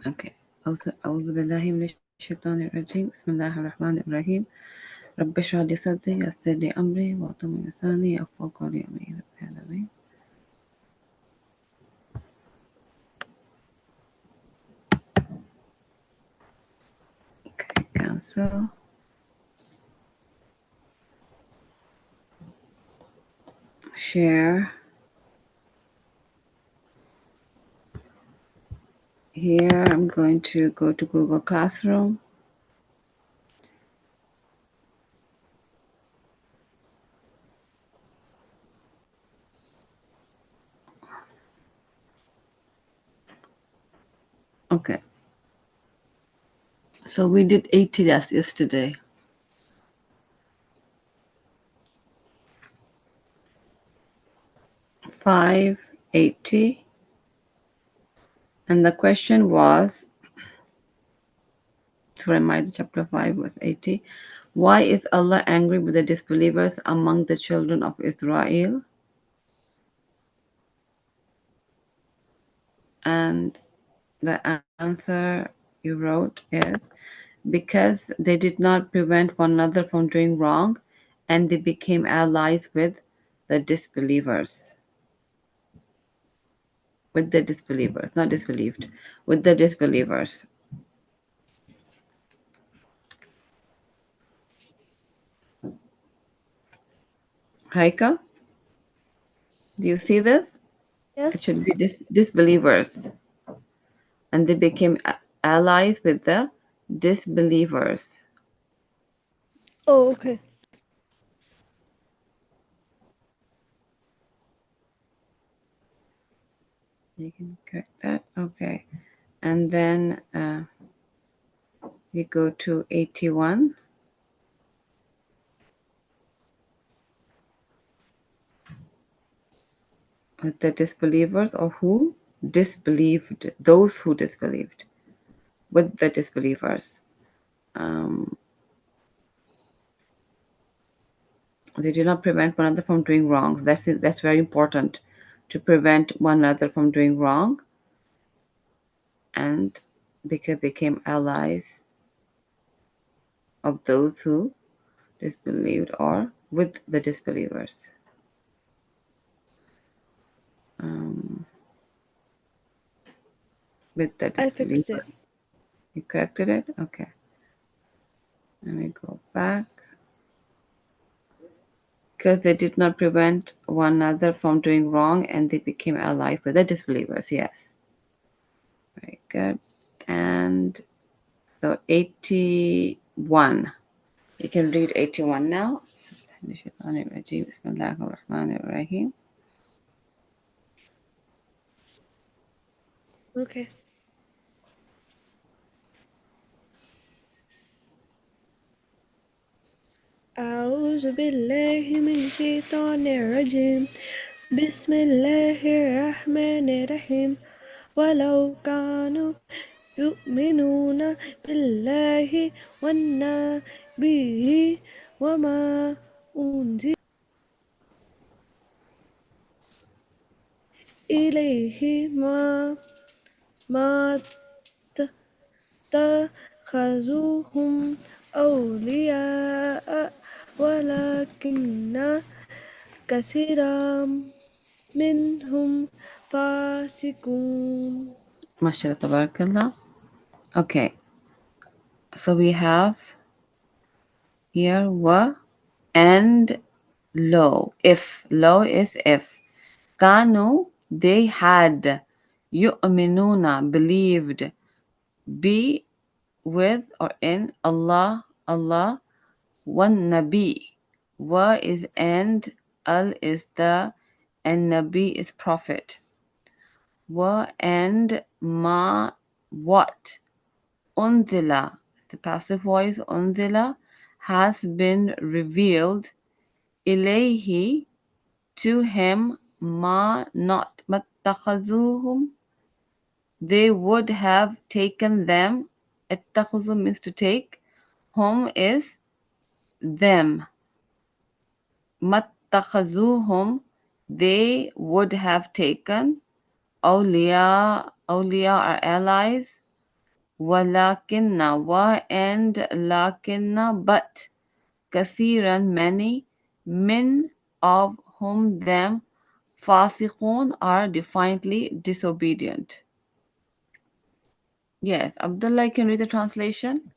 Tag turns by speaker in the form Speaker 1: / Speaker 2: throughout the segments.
Speaker 1: Okay. أعوذ بالله من الشيطان الرجيم. بسم الله الرحمن الرحيم. رب اشرح لي صدري يسر لي أمري واحلل لساني يفقهوا قولي آمين رب العالمين. Okay, cancel. Share. Here I'm going to go to Google Classroom. Okay. So we did 80 tests yesterday. Five, 80. And the question was, Surah Ma'idah chapter 5 verse 80. Why is Allah angry with the disbelievers among the children of Israel? And the answer you wrote is because they did not prevent one another from doing wrong and they became allies with the disbelievers. With the disbelievers, not disbelieved, with the disbelievers. Haika, do you see this? It should
Speaker 2: Yes.
Speaker 1: be disbelievers. And they became allies with the disbelievers.
Speaker 2: Oh, okay.
Speaker 1: You can correct that. Okay. And then we go to 81. With the disbelievers or who disbelieved, those who disbelieved. With the disbelievers. They do not prevent one another from doing wrong. That's very important, to prevent one another from doing wrong, and became allies of those who disbelieved or with the disbelievers. With the
Speaker 2: I fixed
Speaker 1: disbelievers.
Speaker 2: it.
Speaker 1: You corrected it? Okay. Let me go back. Because they did not prevent one another from doing wrong and they became allies with the disbelievers. Yes. Very good. And so 81. You can read 81 now. Bismillahirrahmanirrahim.
Speaker 2: Okay. أعوذ بالله من الشيطان الرجيم بسم الله الرحمن الرحيم ولو كانوا يؤمنون بالله والنبي وما أنزل إليه ما اتخذوهم أولياء ولكن كثيرا منهم فاسقون.
Speaker 1: MashaAllah, tabarakallah. Okay. So we have here wa and lo. If. Lo is if. Kanu, they had. Yu'minuna, believed. Be with or in Allah, Allah. One Nabi. Wa is and, al is the, and Nabi is prophet. Wa and ma, what. Unzila, the passive voice, unzila, has been revealed. Ilayhi, to him, ma, not. Mattakhazuhum, they would have taken them. Ittakhazu means to take. Hum is them. Mattakhazuhum, they would have taken. Awliya, awliya are allies. walakinna, wa and lakinna, but, kasiran, many, min, of whom them, fasiqun, are defiantly disobedient. Yes, Abdullah, can read the translation?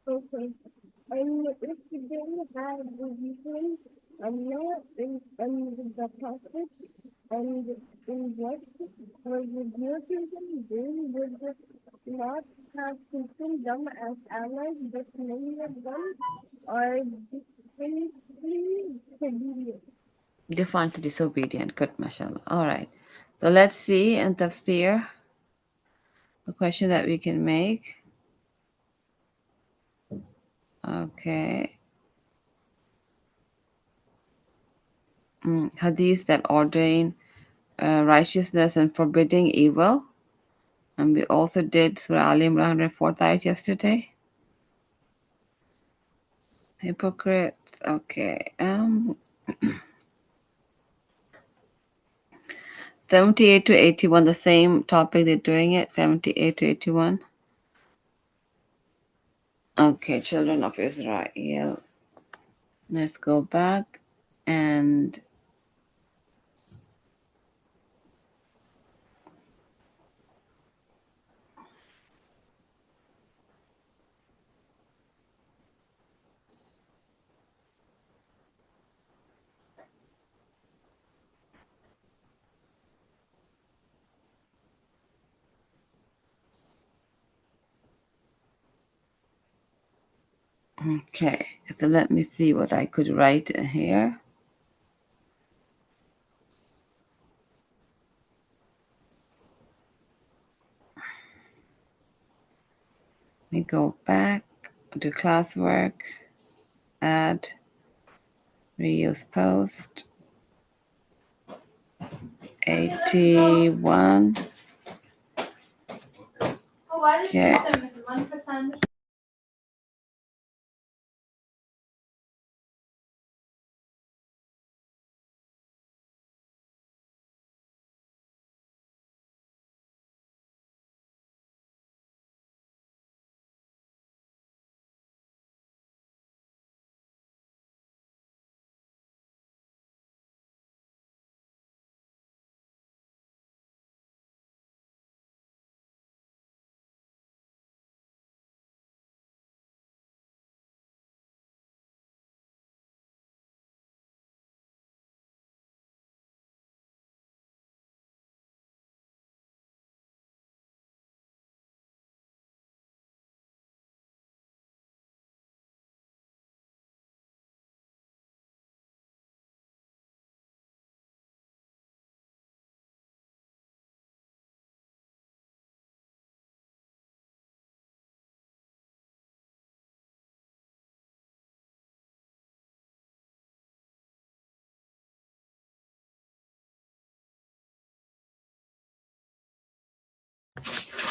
Speaker 3: Okay. And if they have believed Allah and the Prophet and in what was revealed to them, they would not have taken them as allies, but many of them are disobedient.
Speaker 1: Defiantly disobedient. Good, mashallah. All right. So let's see in Tafsir a question that we can make. Okay. Hadith that ordain righteousness and forbidding evil. And we also did Surah Al Imran 104th ayat yesterday. Hypocrites. Okay. 78 to 81, the same topic they're doing it. 78 to 81. Okay, children of Israel. Let's go back and okay. So let me see what I could write here. Let me go back to classwork, add, reuse post, 81. Okay.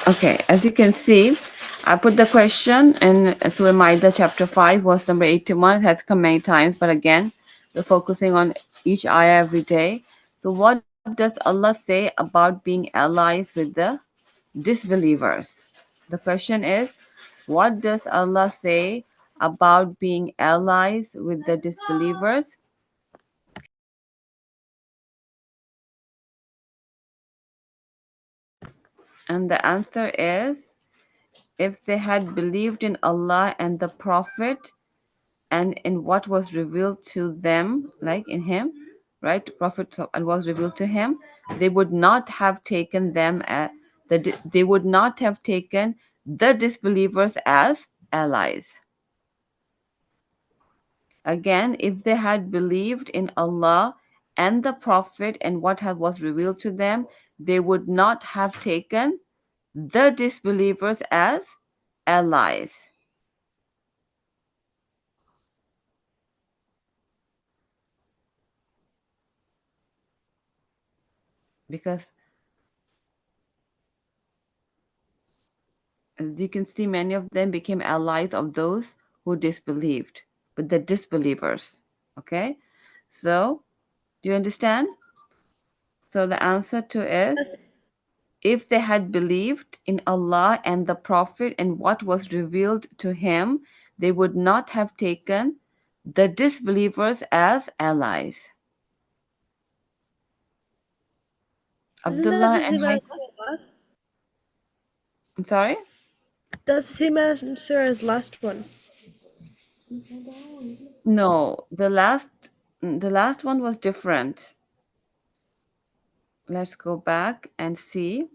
Speaker 1: Okay, as you can see, I put the question in Surah Maida chapter 5, verse number 81. It has come many times, but again, we're focusing on each ayah every day. So, what does Allah say about being allies with the disbelievers? The question is, what does Allah say about being allies with the disbelievers? And the answer is, if they had believed in Allah and the Prophet and in what was revealed to them, like in him, right? Prophet and was revealed to him, they would not have taken them they would not have taken the disbelievers as allies. Again, if they had believed in Allah and the Prophet and what was revealed to them, they would not have taken the disbelievers as allies. Because as you can see, many of them became allies of those who disbelieved, but the disbelievers. Okay? So, do you understand? So the answer to is,
Speaker 2: Yes.
Speaker 1: if they had believed in Allah and the Prophet and what was revealed to him, they would not have taken the disbelievers as allies.
Speaker 2: Isn't that
Speaker 1: Abdullah
Speaker 2: the
Speaker 1: and
Speaker 2: same answer
Speaker 1: Haitham?
Speaker 2: as last?
Speaker 1: I'm sorry?
Speaker 2: That's the same answer as last one.
Speaker 1: No, the last one was different. Let's go back and see.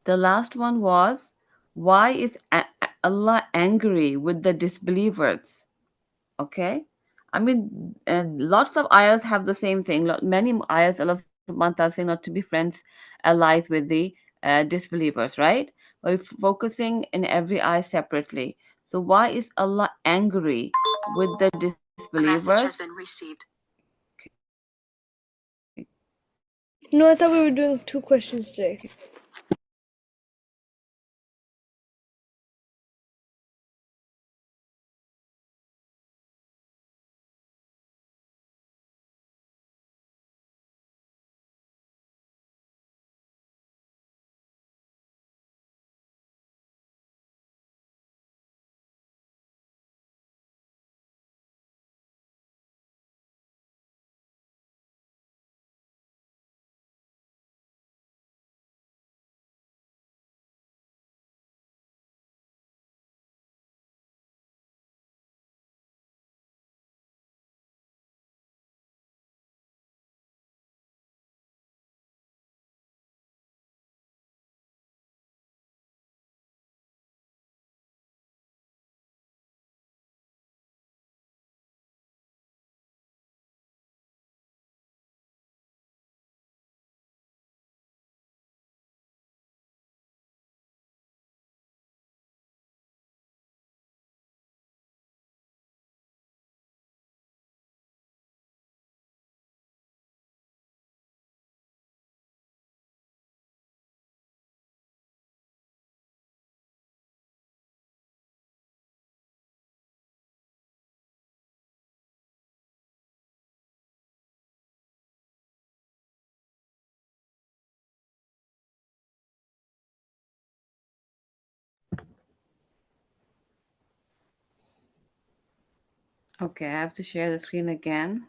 Speaker 1: The last one was, why is Allah angry with the disbelievers? Okay. I mean, lots of ayahs have the same thing. Many ayahs, Allah subhanahu wa ta'ala saying not to be friends, allies with the disbelievers, right? But we're focusing in every ayah separately. So why is Allah angry with the disbelievers?
Speaker 2: No, I thought we were doing 2 questions today.
Speaker 1: Okay, I have to share the screen again.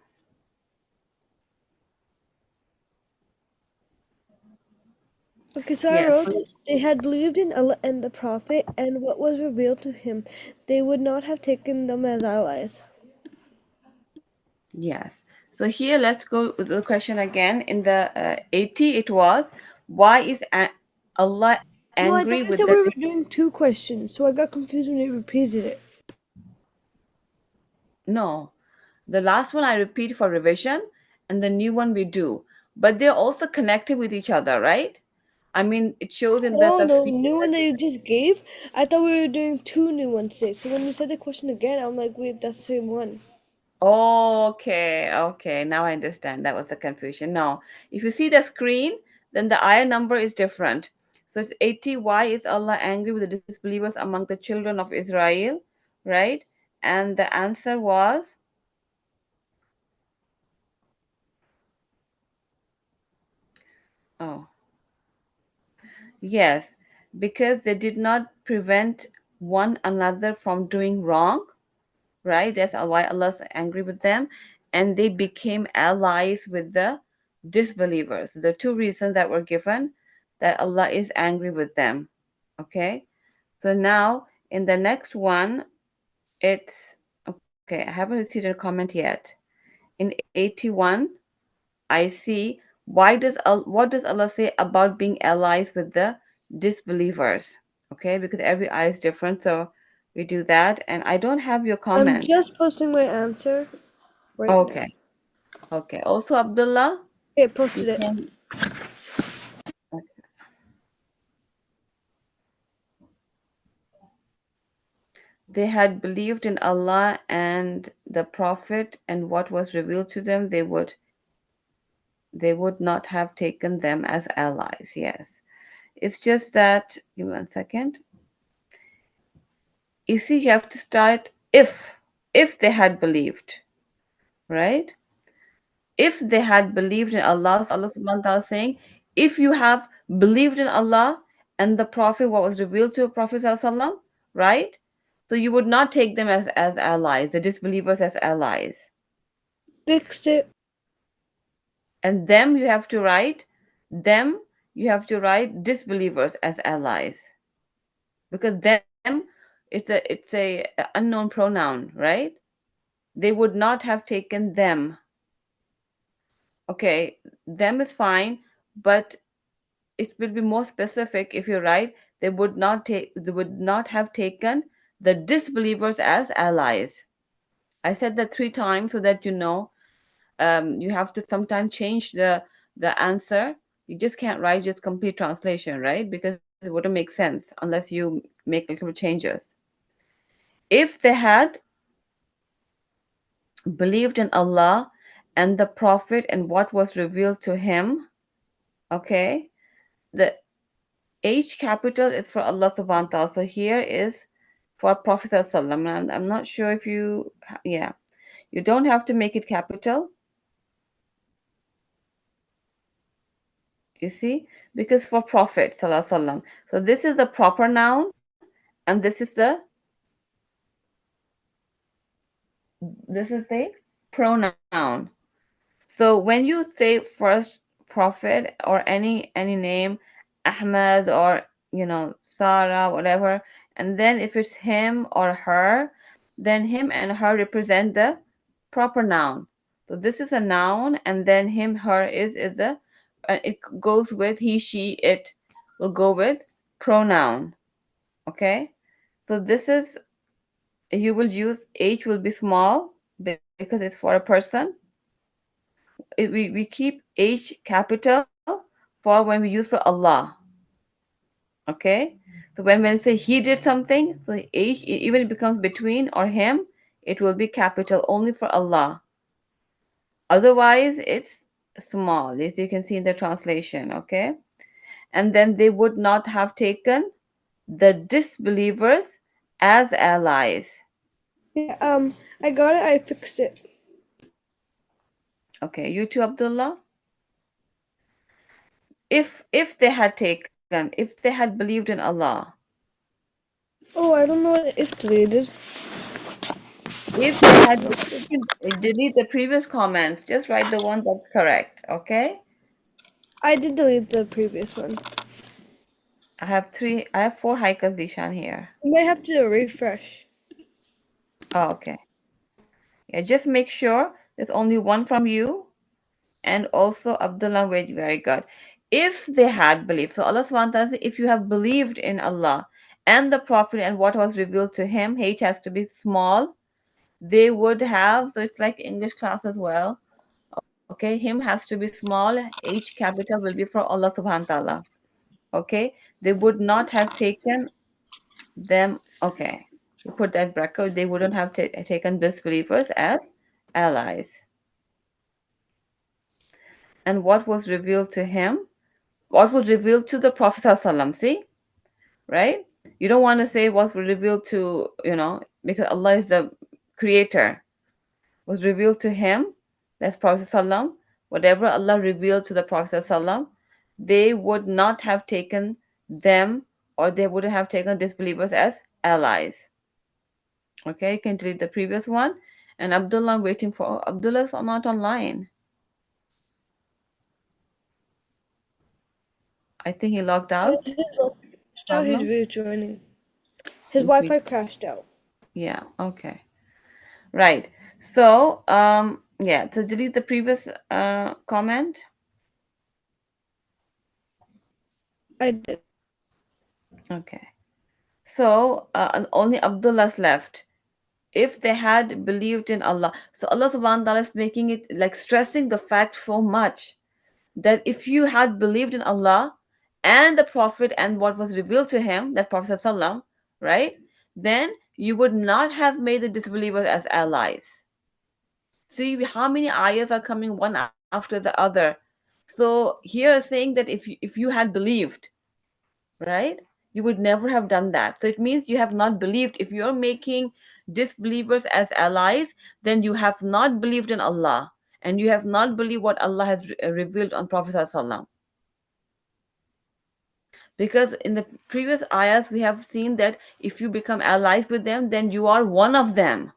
Speaker 2: Okay, so I
Speaker 1: Yes.
Speaker 2: wrote, they had believed in Allah and the Prophet and what was revealed to him. They would not have taken them as allies.
Speaker 1: Yes. So here, let's go with the question again. In the 80, it was, why is Allah angry
Speaker 2: No, I
Speaker 1: with
Speaker 2: thought
Speaker 1: the
Speaker 2: you said we were doing 2 questions, so I got confused when you repeated it.
Speaker 1: No, the last one I repeat for revision, and the new one we do. But they're also connected with each other, right? I mean, it shows in the
Speaker 2: Oh, the
Speaker 1: tafsir.
Speaker 2: new one that you just gave? I thought we were doing 2 new ones today. So when you said the question again, I'm like, wait, that's the same one.
Speaker 1: Okay, okay. Now I understand. That was the confusion. No, if you see the screen, then the ayah number is different. So it's 80. Why is Allah angry with the disbelievers among the children of Israel? Right? And the answer was, oh, yes, because they did not prevent one another from doing wrong, right? That's why Allah's angry with them, and they became allies with the disbelievers. The two reasons that were given, that Allah is angry with them. Okay, so now in the next one, it's okay. I haven't received a comment yet. In 81, I see, what does Allah say about being allies with the disbelievers? Okay, because every eye is different, so we do that, and I don't have your
Speaker 2: I'm
Speaker 1: comment.
Speaker 2: just posting my answer right now.
Speaker 1: Okay. Okay. Also, Abdullah,
Speaker 2: Okay,
Speaker 1: you
Speaker 2: posted it.
Speaker 1: can. They had believed in Allah and the Prophet and what was revealed to them. They would not have taken them as allies. Yes. It's just that. Give me 1 second. You see, you have to start if they had believed, right? If they had believed in Allah, so Allah subhanahu wa ta'ala is saying, if you have believed in Allah and the Prophet, what was revealed to Prophet sallallahu, right? So you would not take them as allies, the disbelievers as allies.
Speaker 2: Fixed it.
Speaker 1: And them you have to write, them you have to write disbelievers as allies. Because them it's a unknown pronoun, right? They would not have taken them. Okay, them is fine, but it will be more specific if you write they would not have taken the disbelievers as allies. I said that 3 times so that you know. You have to sometimes change the answer. You just can't write just complete translation, right? Because it wouldn't make sense unless you make little changes. If they had believed in Allah and the Prophet and what was revealed to him, okay, the H capital is for Allah subhanahu wa ta'ala. So here is for Prophet sallallahu. I'm not sure if you, yeah, you don't have to make it capital, you see, because for Prophet sallallahu alaihi wasallam. So this is the proper noun, and this is the pronoun. So when you say first Prophet or any name, Ahmed or Sarah, whatever, and then if it's him or her, then him and her represent the proper noun. So this is a noun, and then him, her is the it goes with he, she, it will go with pronoun. Okay, so this is you will use H will be small because it's for a person. We keep H capital for when we use for Allah. Okay, so when we say he did something, so H even it becomes between or him, it will be capital only for Allah. Otherwise, it's small, as you can see in the translation. Okay, and then they would not have taken the disbelievers as allies.
Speaker 2: Yeah, I got it. I fixed it.
Speaker 1: Okay, you too, Abdullah. If they had taken, if they had believed in Allah,
Speaker 2: Oh, I don't know if deleted.
Speaker 1: if they had, you can delete the previous comments. Just write the one that's correct. Okay.
Speaker 2: I did delete the previous one.
Speaker 1: I have four haikas, Dishan here.
Speaker 2: You might have to refresh.
Speaker 1: Oh, okay. Yeah, just make sure there's only one from you and also Abdullah. Wait, very good. If they had believed, so Allah subhanahu wa ta'ala says, if you have believed in Allah and the Prophet and what was revealed to him, H has to be small. They would have, so it's like English class as well. Okay, him has to be small. H capital will be for Allah subhanahu wa ta'ala. Okay, they would not have taken them. Okay, you put that bracket. They wouldn't have taken disbelievers as allies. And what was revealed to him? What was revealed to the Prophet ﷺ? See, right? You don't want to say what was revealed to, because Allah is the creator. Was revealed to him, that's Prophet ﷺ. Whatever Allah revealed to the Prophet ﷺ, they would not have taken them, or they wouldn't have taken disbelievers as allies. Okay, you can delete the previous one. And Abdullah, I'm waiting for Abdullah's not online. I think he logged out.
Speaker 2: Now he's
Speaker 1: Problem.
Speaker 2: rejoining. His
Speaker 1: He's
Speaker 2: Wi-Fi crashed out.
Speaker 1: Yeah. Okay. Right. So yeah. So delete the previous comment.
Speaker 2: I did.
Speaker 1: Okay. So and only Abdullah's left. If they had believed in Allah, so Allah subhanahu wa ta'ala is making it like stressing the fact so much that if you had believed in Allah and the Prophet and what was revealed to him, that Prophet sallam, right, then you would not have made the disbelievers as allies. See how many ayahs are coming one after the other. So here saying that if you had believed, right, you would never have done that. So it means you have not believed. If you're making disbelievers as allies, then you have not believed in Allah and you have not believed what Allah has revealed on Prophet sallallahu. Because in the previous ayahs we have seen that if you become allies with them, then you are one of them.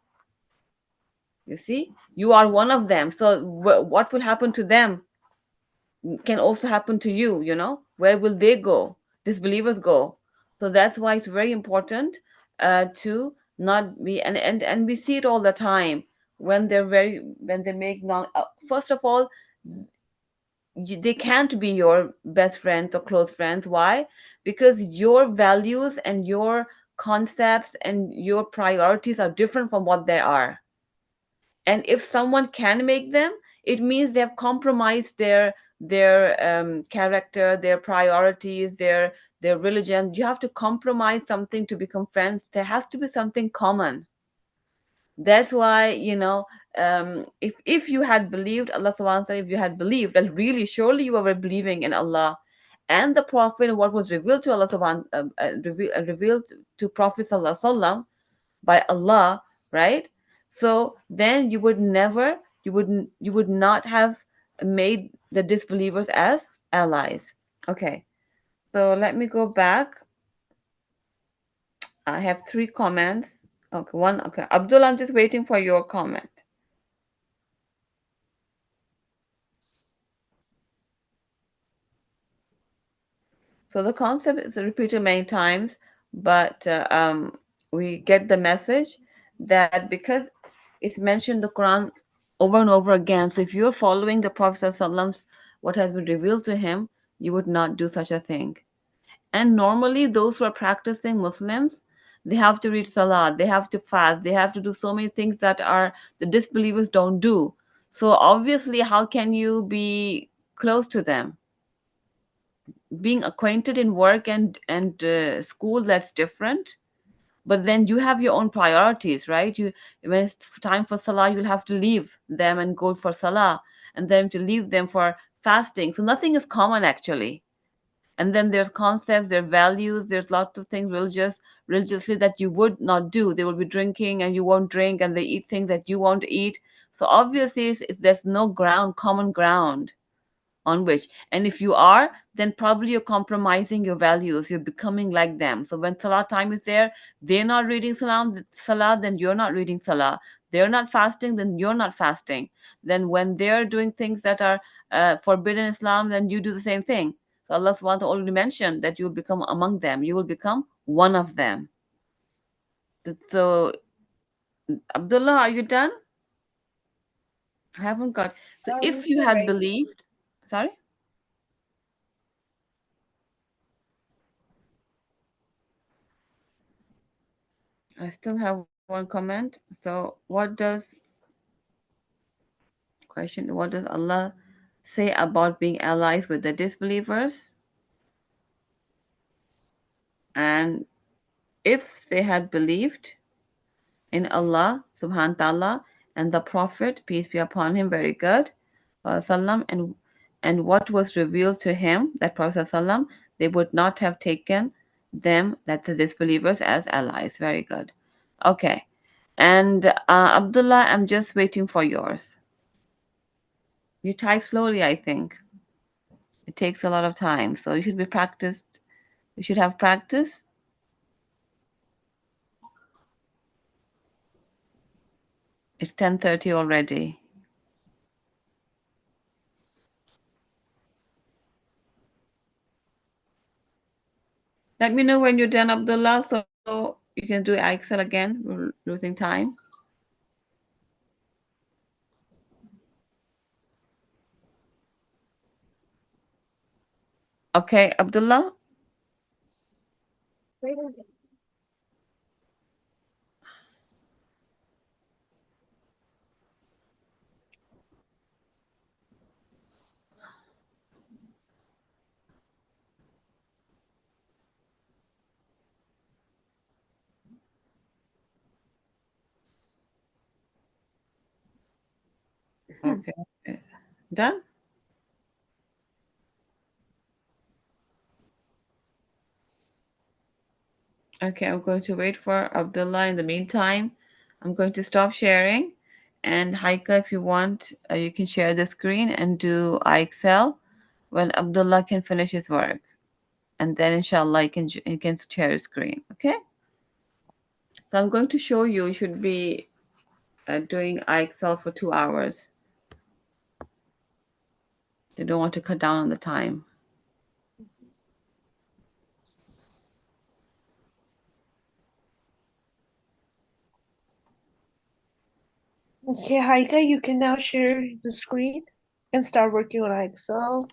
Speaker 1: You see, you are one of them. So what will happen to them can also happen to you. Where will they go? Disbelievers go. So that's why it's very important to not be, and we see it all the time when they make non first of all, they can't be your best friends or close friends. Why? Because your values and your concepts and your priorities are different from what they are. And if someone can make them, it means they have compromised their character, their priorities, their religion. You have to compromise something to become friends. There has to be something common. That's why, if you had believed Allah subhanahu wa ta'ala, if you had believed that really surely you were believing in Allah and the Prophet and what was revealed to Allah subhanahu revealed to Prophet sallallahu alaihi wasallam by Allah, right? So then you would not have made the disbelievers as allies. Okay, so let me go back. I have three comments. Okay, one. Okay, Abdul, I'm just waiting for your comment. So the concept is repeated many times, but we get the message that because it's mentioned in the Quran over and over again. So if you're following the Prophet ﷺ, what has been revealed to him, you would not do such a thing. And normally, those who are practicing Muslims, they have to read Salah, they have to fast, they have to do so many things that are the disbelievers don't do. So obviously, how can you be close to them? Being acquainted in work and school, that's different. But then you have your own priorities, right? You When it's time for salah, you'll have to leave them and go for salah, and then to leave them for fasting. So nothing is common actually. And then there's concepts, there are values, there's lots of things religiously that you would not do. They will be drinking and you won't drink, and they eat things that you won't eat. So obviously there's no common ground on which. And if you are, then probably you're compromising your values, you're becoming like them. So when salah time is there, they're not reading salah, then you're not reading salah. They're not fasting, then you're not fasting. Then when they're doing things that are forbidden in Islam, then you do the same thing. So Allah subhanahu wa ta'ala already mentioned that you'll become among them, you will become one of them. So Abdullah, are you done? I haven't got. So if you had
Speaker 3: Sorry.
Speaker 1: believed, sorry, I still have one comment. So, what does Allah say about being allies with the disbelievers? And if they had believed in Allah subhanahu wa ta'ala and the Prophet, peace be upon him, very good, sallam, and what was revealed to him, that Prophet sallam, they would not have taken them, that the disbelievers, as allies. Very good. Okay. And Abdullah, I'm just waiting for yours. You type slowly, I think. It takes a lot of time, so you should be practiced. You should have practice. It's 10:30 already. Let me know when you're done, Abdullah, so you can do Excel again. We're losing time. Okay, Abdullah. Okay. Done? Okay, I'm going to wait for Abdullah. In the meantime, I'm going to stop sharing And Haika, if you want, you can share the screen and do IXL when Abdullah can finish his work. And then inshallah you can share your screen. Okay? So I'm going to show you. You should be doing IXL for 2 hours. They don't want to cut down on the time.
Speaker 4: Okay, Haika, you can now share the screen and start working on Excel.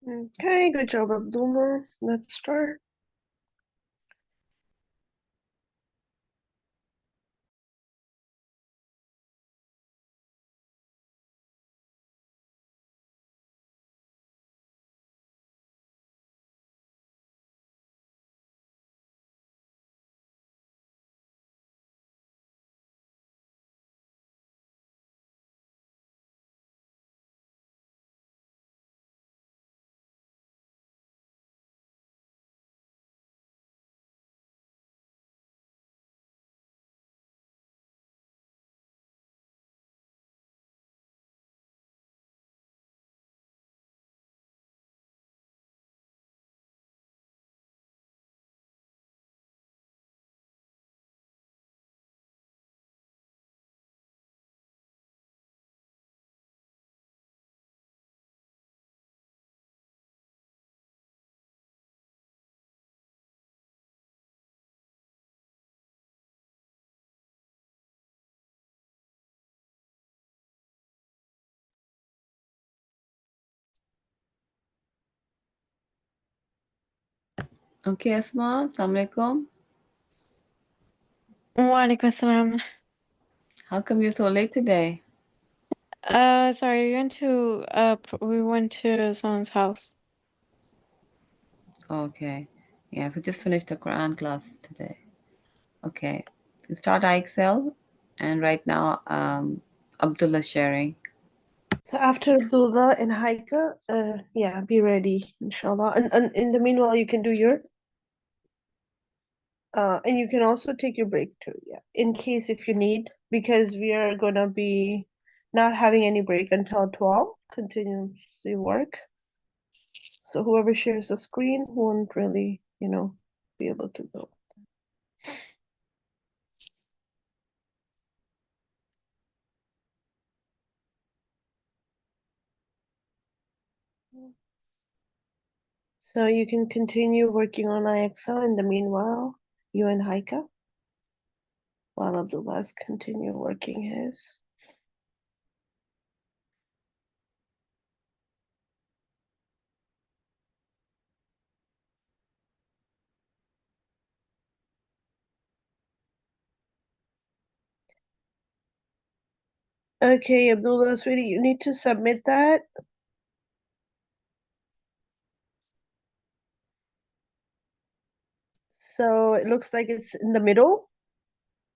Speaker 4: Okay, good job, Abdullah. Let's start.
Speaker 1: Okay, Asma, Assalamu alaikum.
Speaker 5: Walaikum assalam.
Speaker 1: How come you're so late today?
Speaker 5: Sorry, we went to someone's house.
Speaker 1: Okay. Yeah, we just finished the Quran class today. Okay. You start IXL, and right now Abdullah sharing.
Speaker 4: So after Abdullah and Haika, yeah, be ready, inshallah. And in the meanwhile, you can do your, and you can also take your break too, yeah, in case if you need, because we are gonna be not having any break until 12, continuously work. So whoever shares the screen won't really, be able to go. So you can continue working on IXL in the meanwhile, you and Haika, while Abdullah's continue working his. Okay, Abdullah, sweetie, you need to submit that. So it looks like it's in the middle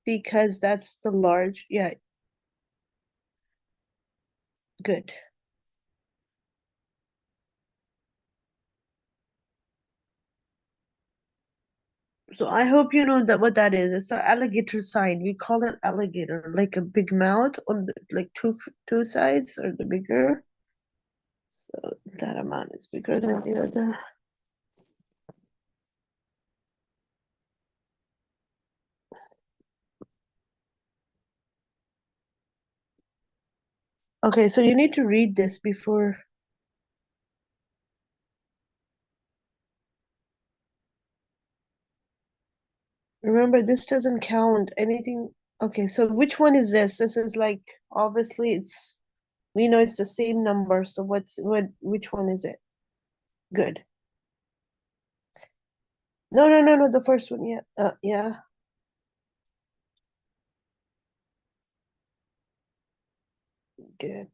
Speaker 4: because that's the large, yeah, good. So I hope you know that what that is. It's an alligator sign. We call it alligator, like a big mouth on the, like two sides or the bigger. So that amount is bigger than the other. Okay, so you need to read this before. Remember, this doesn't count anything. Okay, so which one is this? This is like, obviously it's, we know it's the same number. So which one is it? Good. No, the first one. Yeah. Yeah. Good.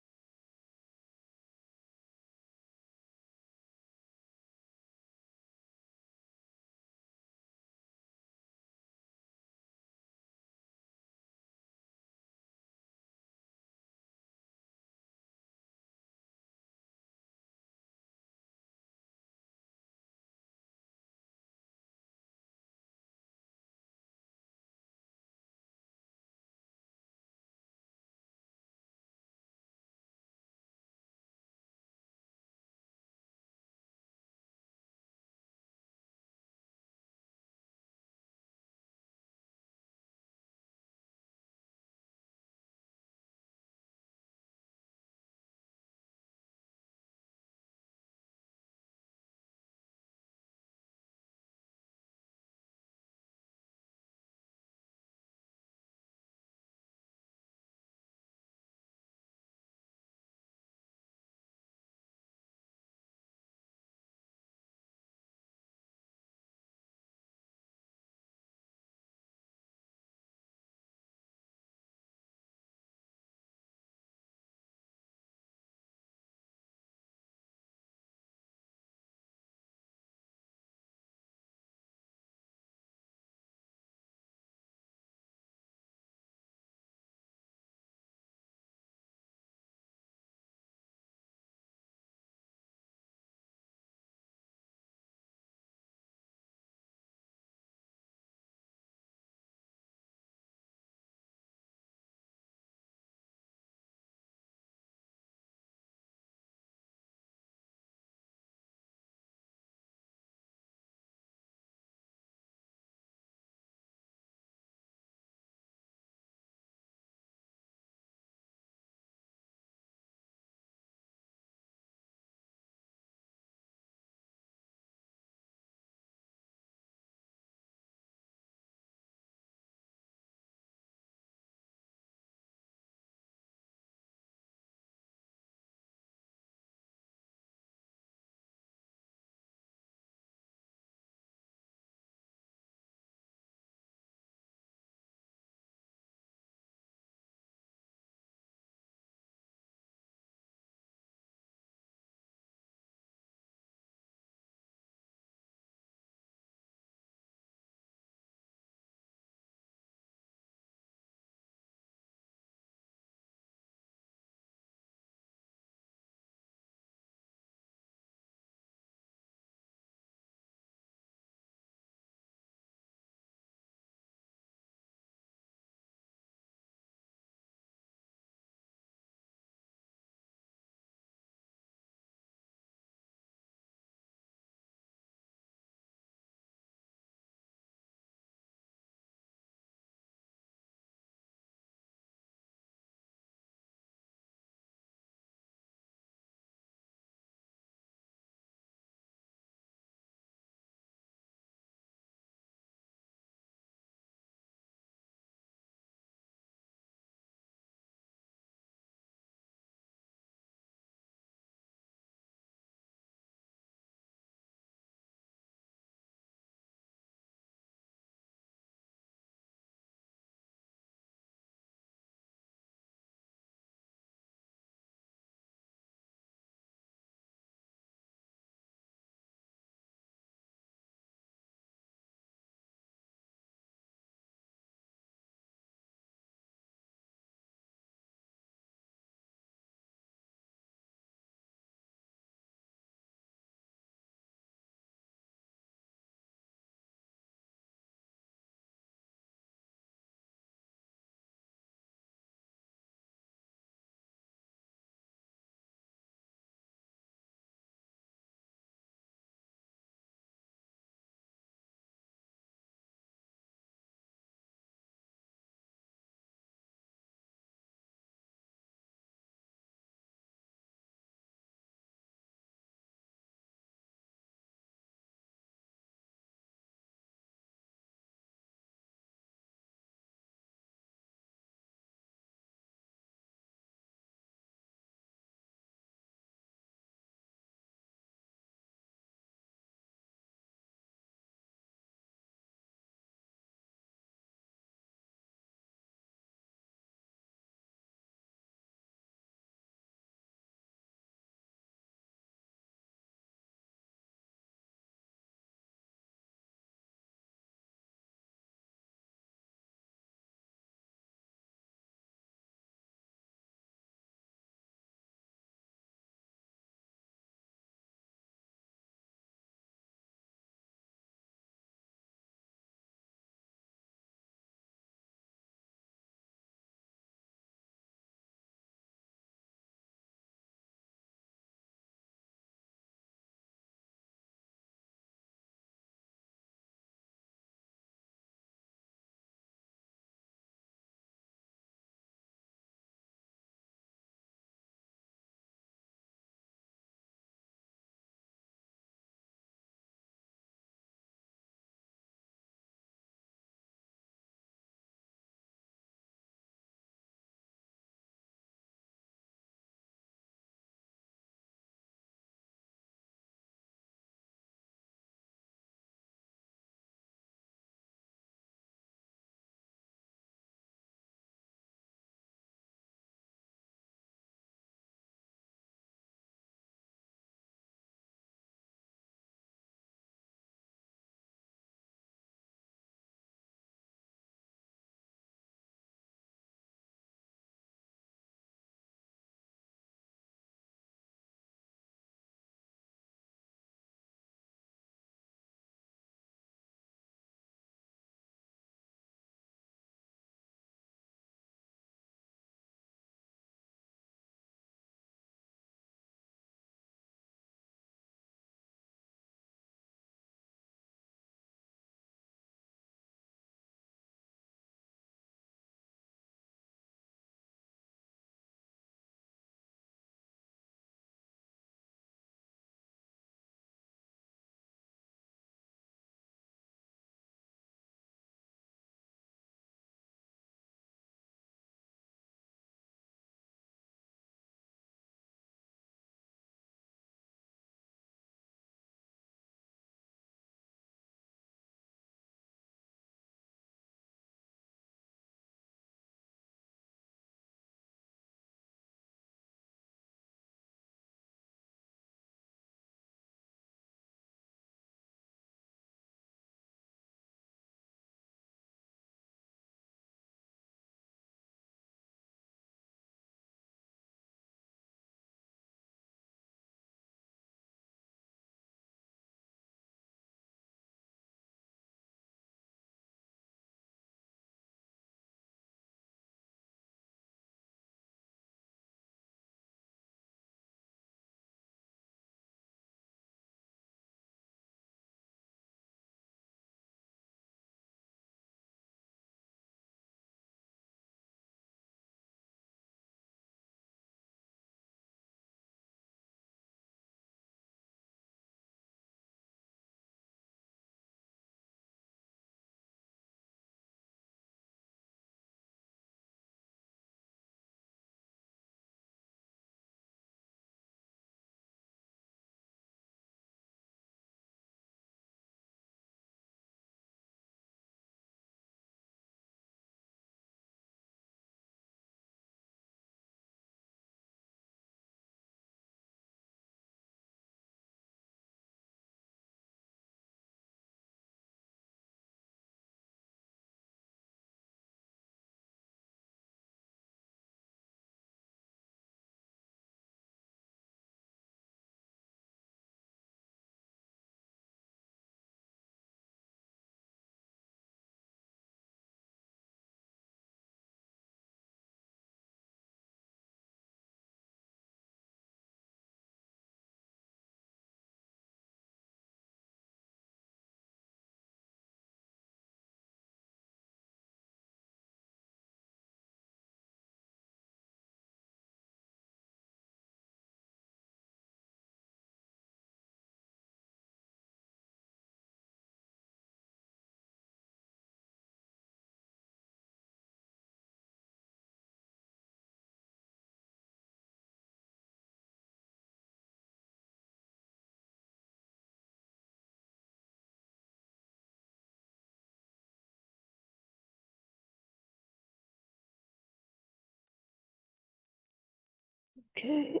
Speaker 4: Okay.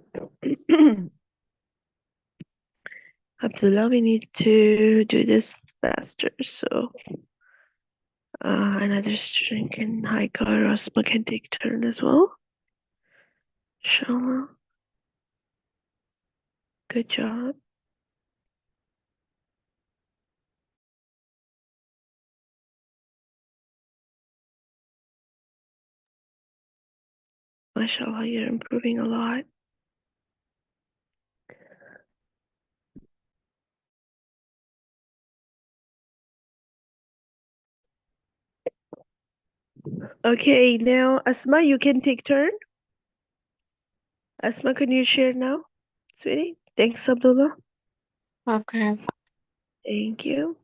Speaker 4: Abdullah, we need to do this faster, so another student can, Haika or Asma can take turn as well. Inshallah. Good job. MashaAllah, you're improving a lot. Okay, now Asma, you can take turn. Asma, can you share now, sweetie? Thanks, Abdullah.
Speaker 5: Okay.
Speaker 4: Thank you.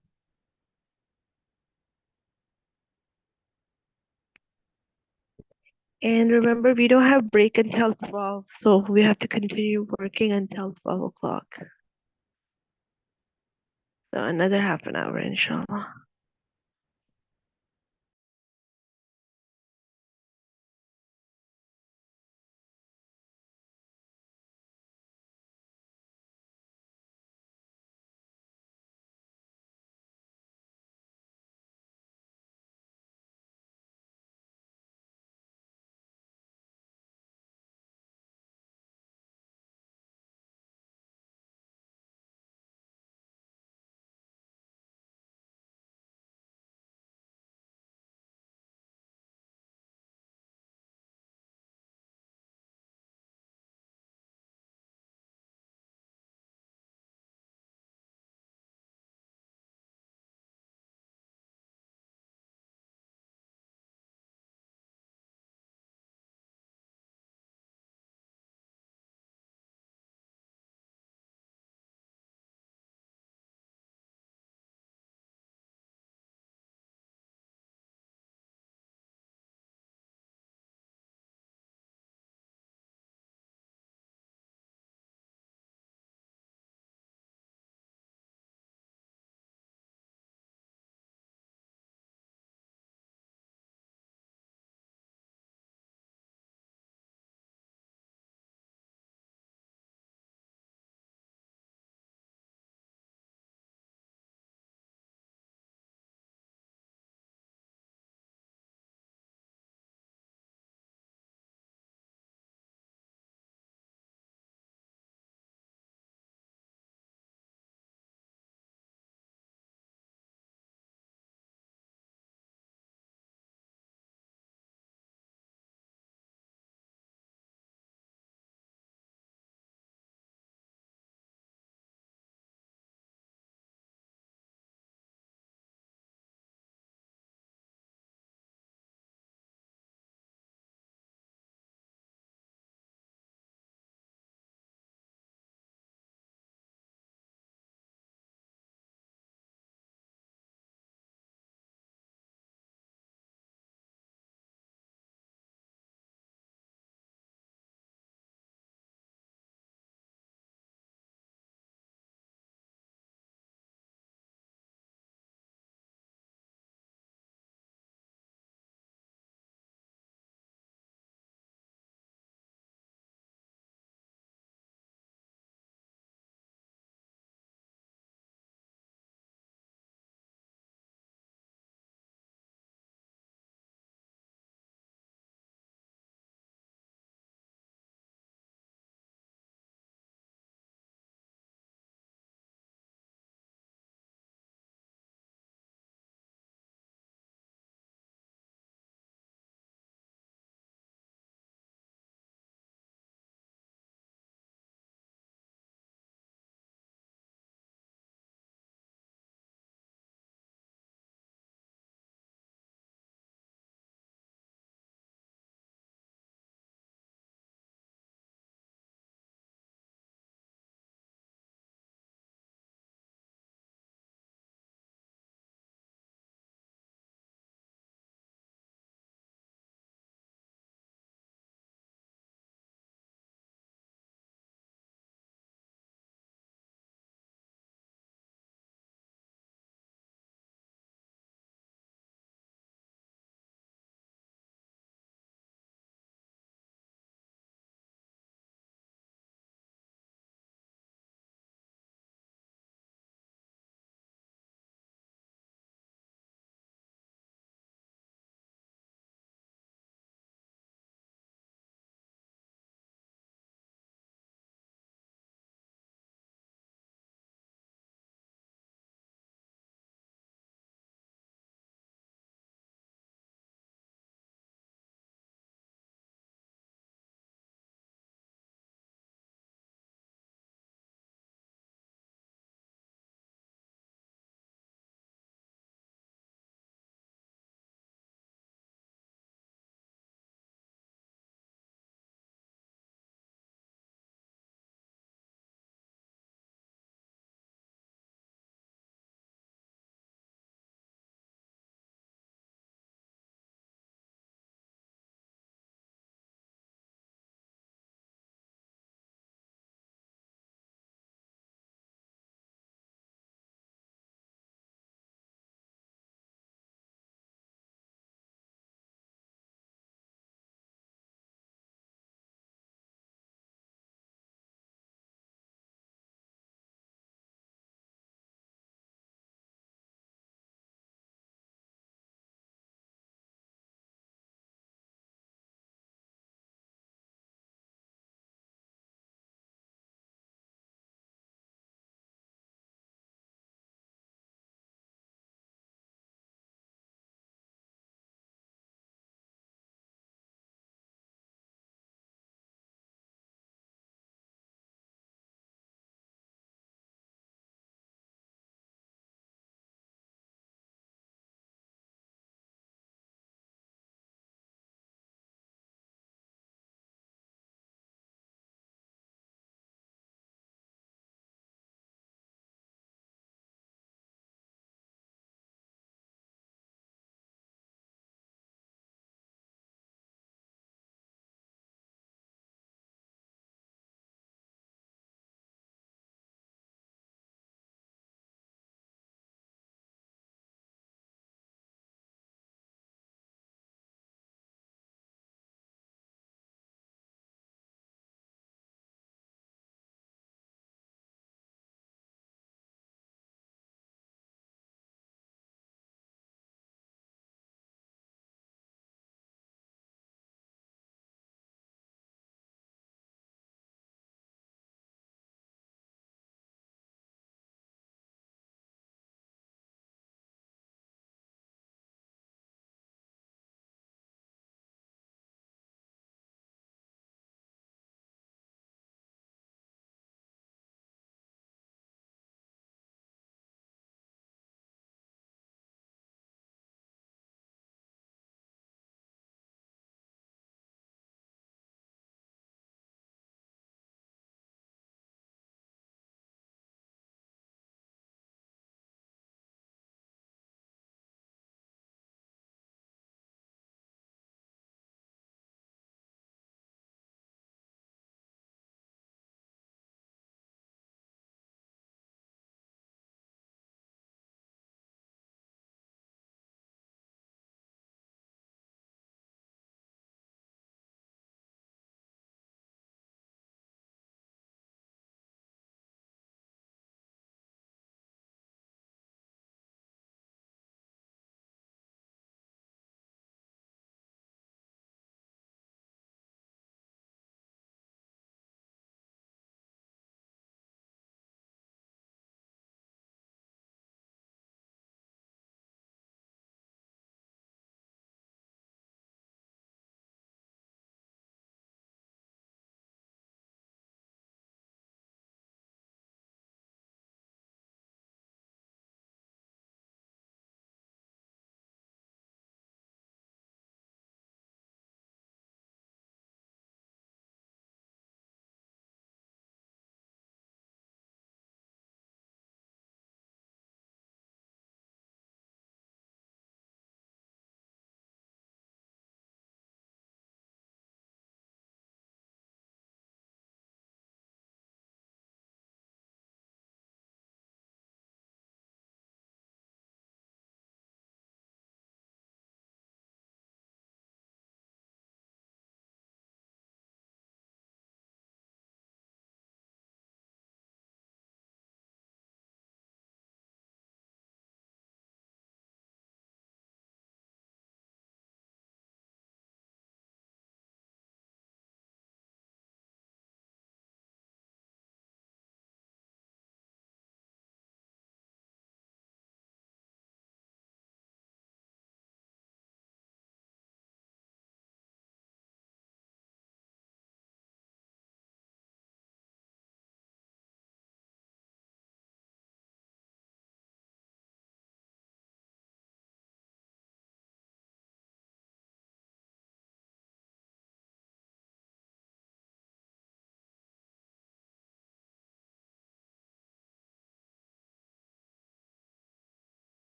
Speaker 4: And remember, we don't have break until 12, so we have to continue working until 12 o'clock. So another half an hour, inshallah.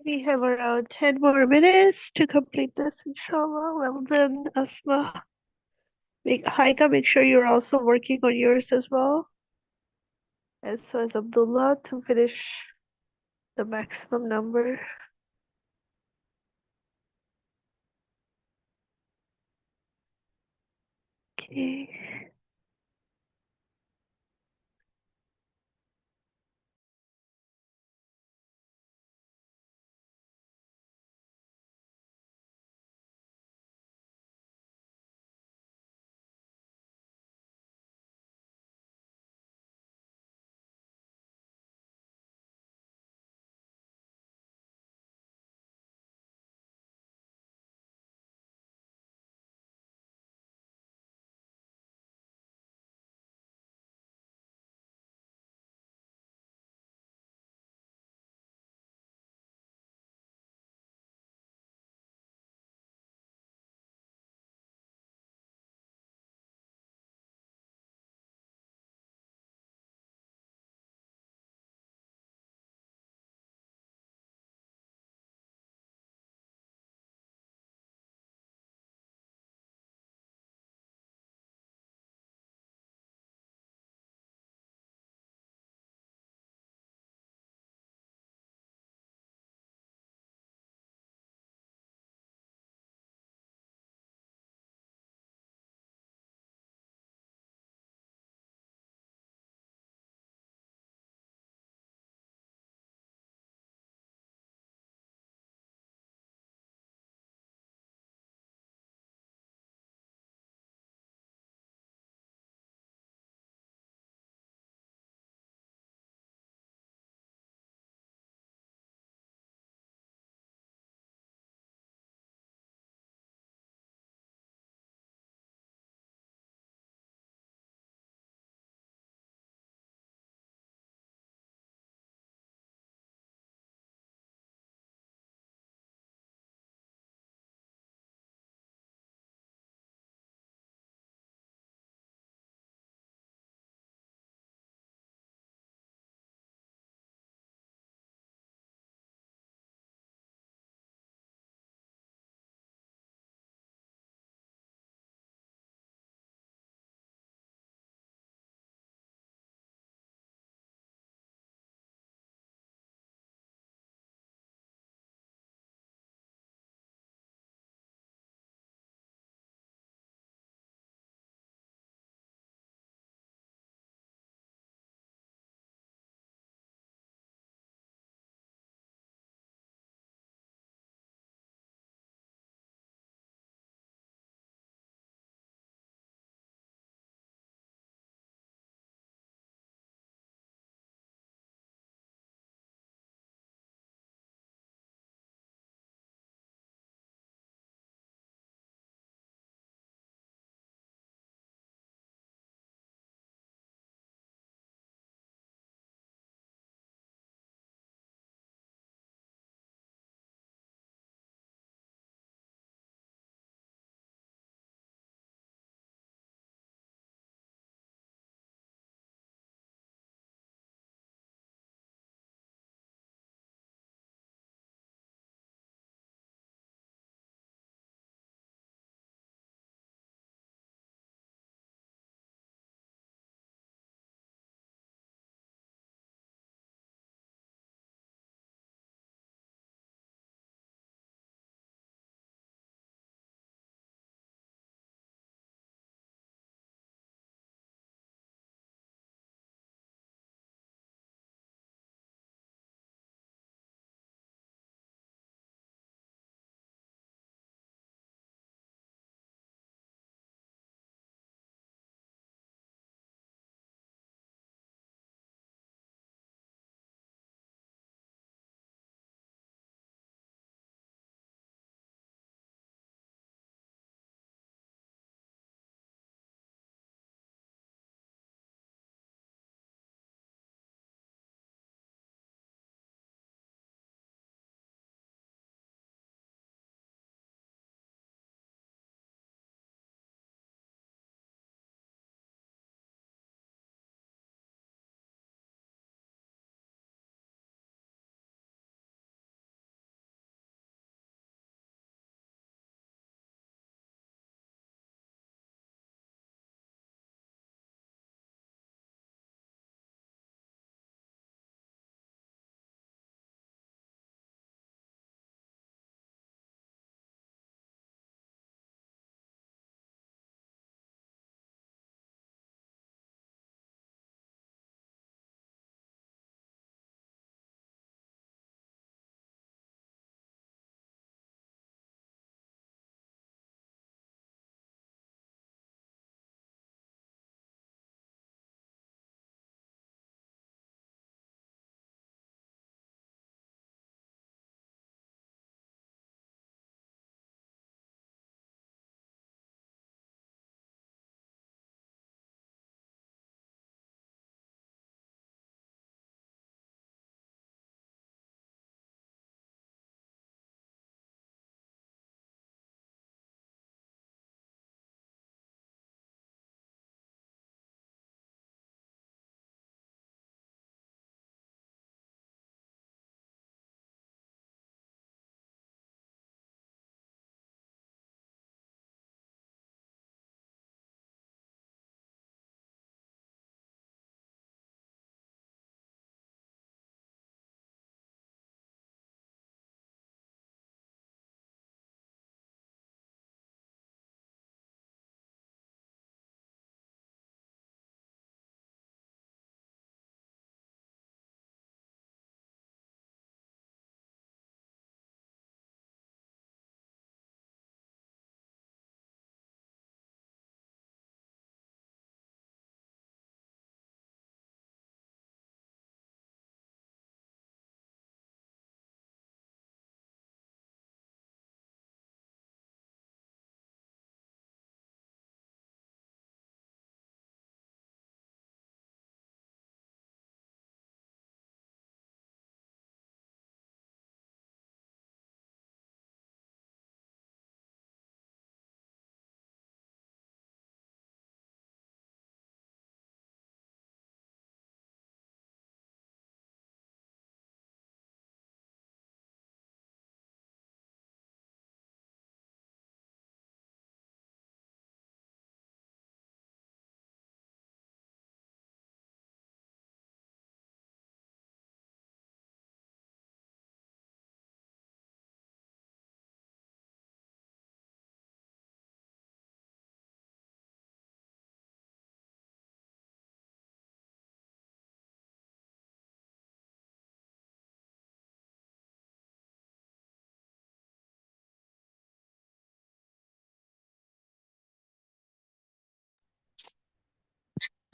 Speaker 4: We have around 10 more minutes to complete this, inshallah. Well done, Asma. Haika, make sure you're also working on yours as well. And so is Abdullah to finish the maximum number. Okay.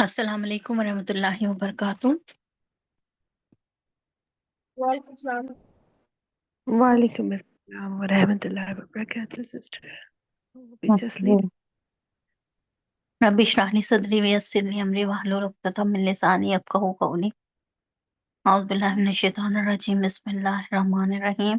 Speaker 6: Assalamu alaikum warahmatullahi wabarakatuh.
Speaker 3: Walaikum salam.
Speaker 4: Walaikum assalam wa rahmatullahi wa barakatuh, sister. We just leave.
Speaker 6: Rabbi इश्रह ली सदरी वयस्सिर ली अमरी वहलुल उक़दतम मिन लिसानी यफ़क़हू क़ौली औज़ु बिल्लाहि मिनश शैतानिर रजीम बिस्मिल्लाहिर रहमानिर रहीम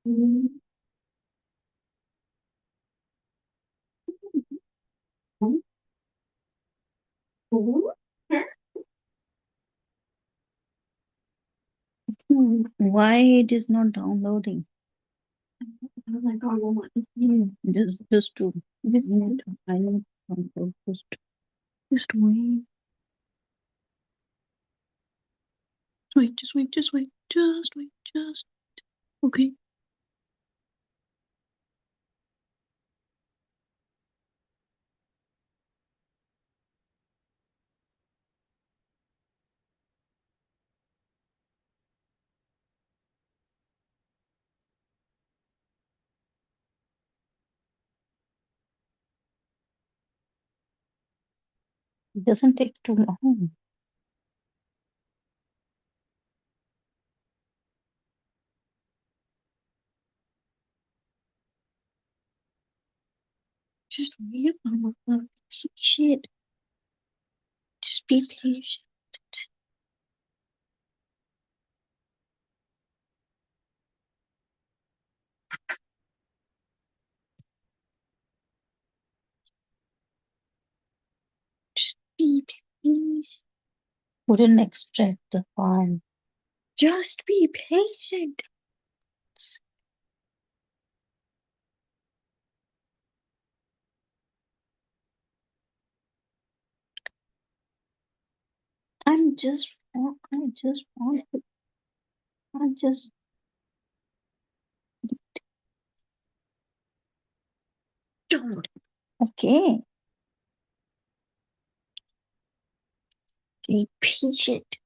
Speaker 6: Why it is not downloading? Just to wait. I don't download. Just wait. Just wait. Okay. It doesn't take too long. Just wait. Shit. Just be patient. Just be patient. Wouldn't extract the file. Just be patient. I just want don't. Okay. Repeat it.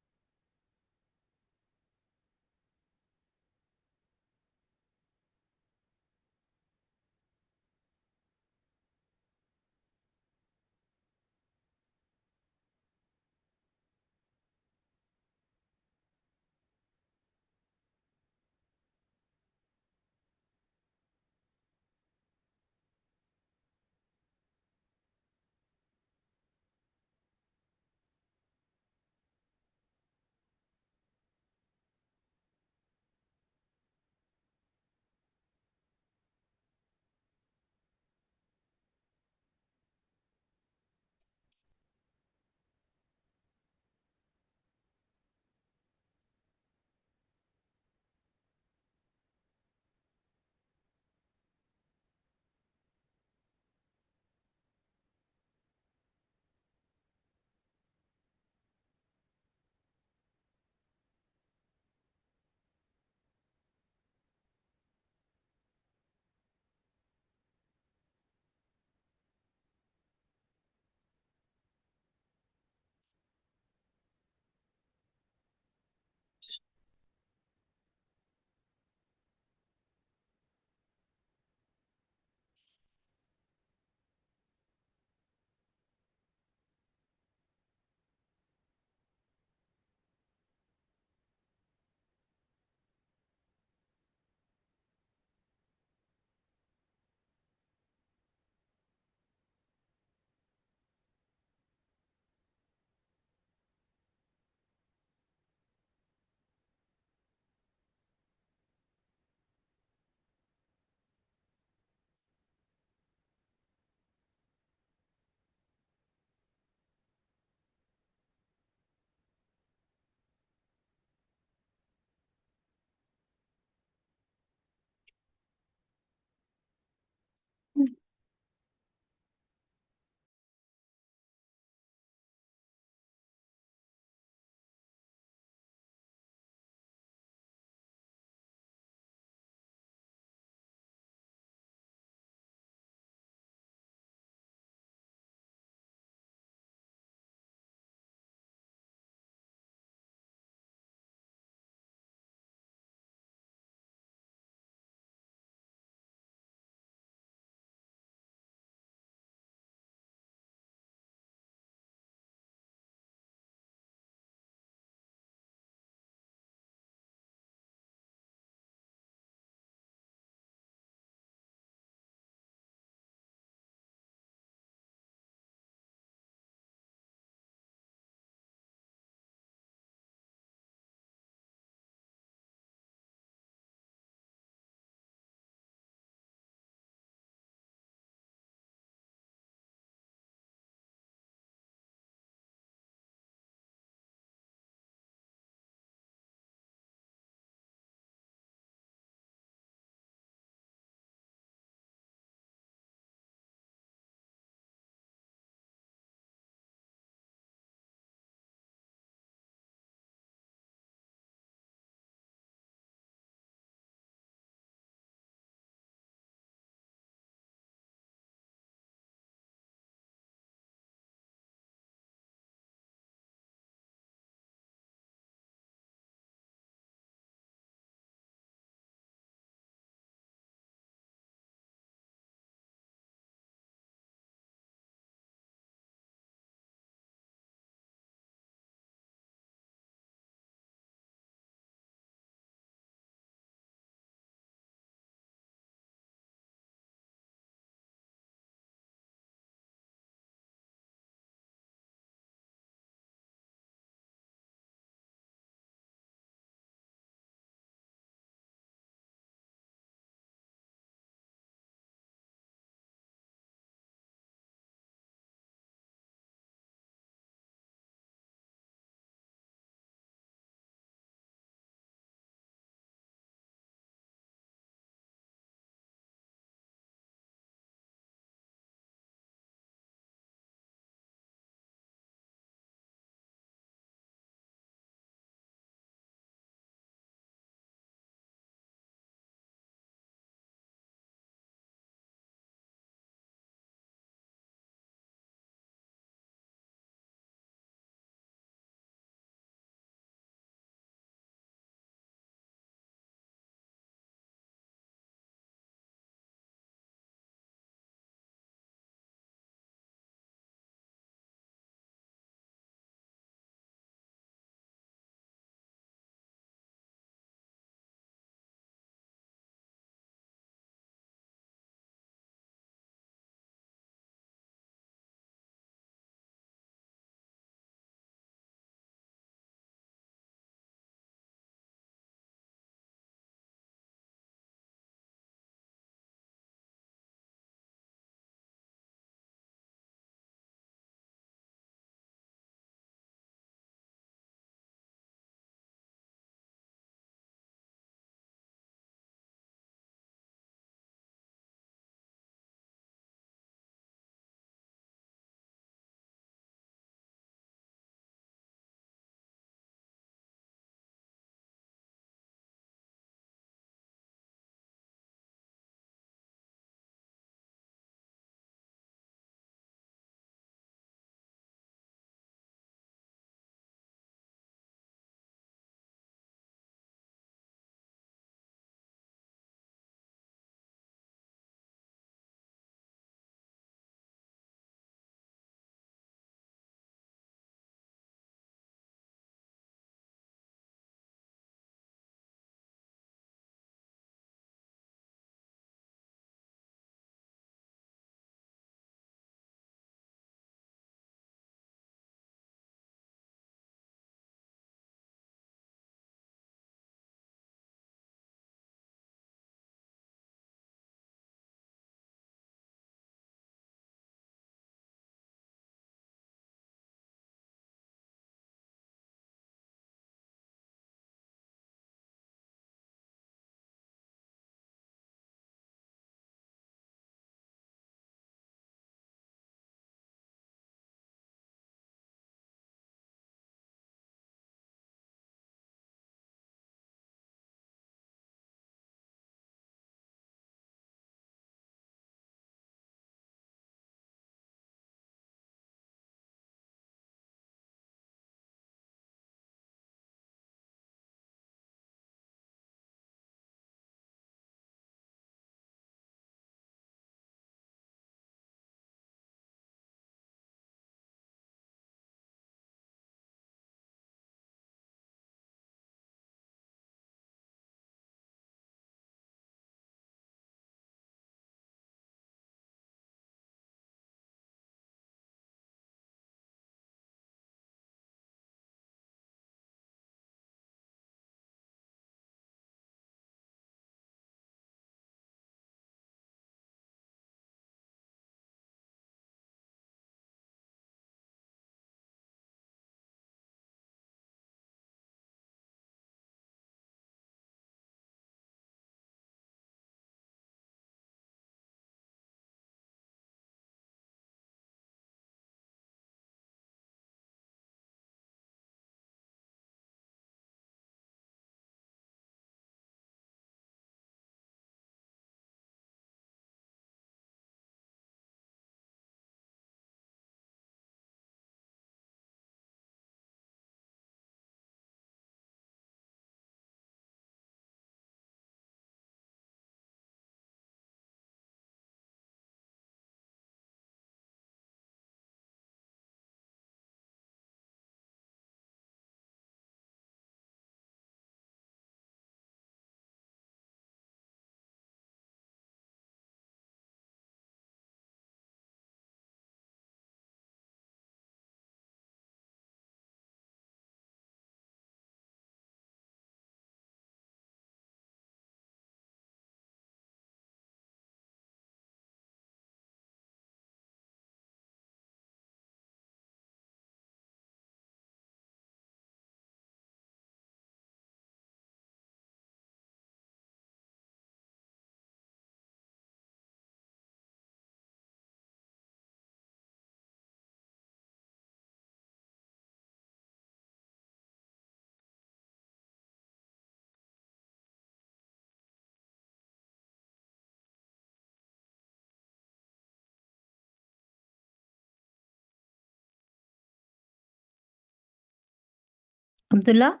Speaker 6: Abdullah,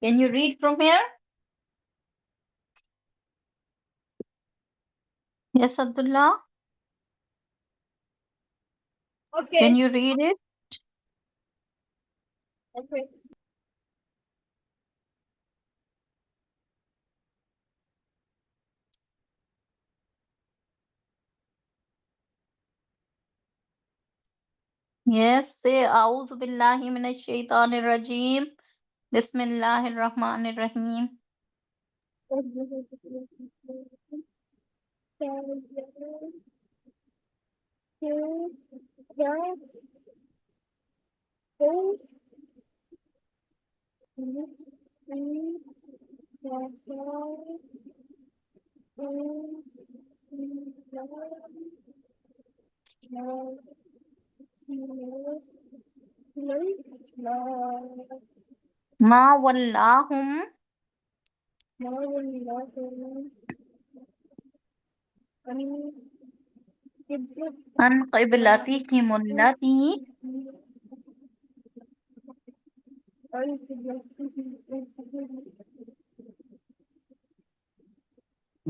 Speaker 6: can you read from here? Yes, Abdullah, can
Speaker 3: Okay.
Speaker 6: you read it?
Speaker 3: Okay.
Speaker 6: Yes, say A'udhu Billahi Minash Shaitanir Rajim. Bismillahir Rahmanir Rahim. Ma wallahum an qiblatihim allati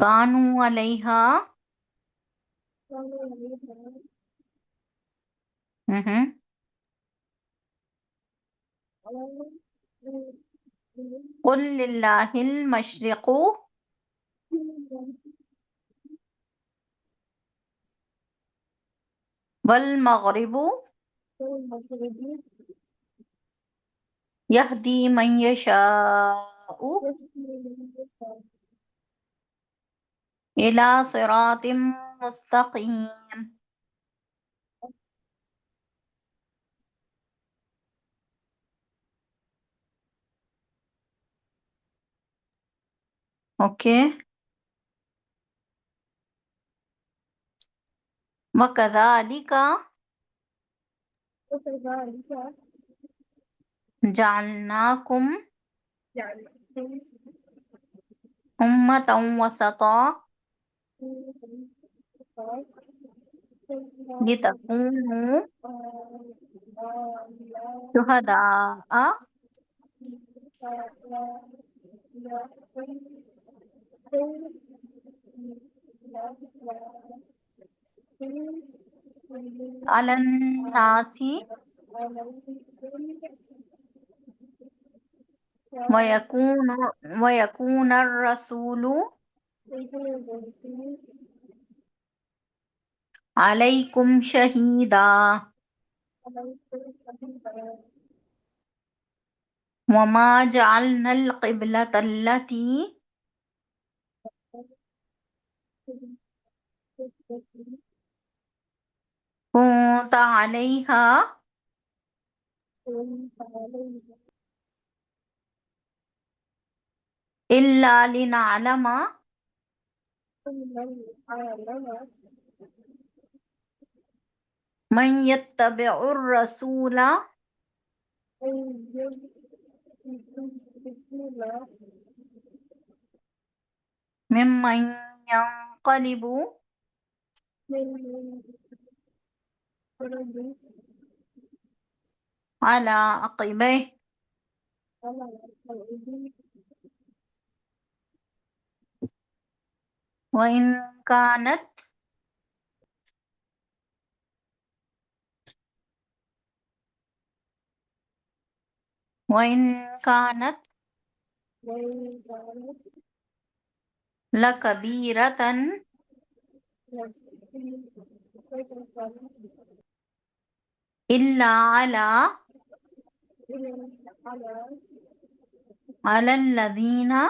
Speaker 6: kanu alaiha. Mhm. Qul lillahil mashriqu wal maghribu yahdi man yasha'u ila siratim mustaqim. Okay. Wa kadhalika ja'alnakum ummatan wasata litakunu syuhada'a 'alan nasi wa yakunu wa yakuna ar-rasulu 'alaikum shahida wa ma ja'alna al-qiblata allati kunta 'alaiha illa lina'lama man yattabi'ur rasula mimman yanqalibu 'ala aqibayhi wa in kanat wa in kanat lakabiratan illa 'ala alladhina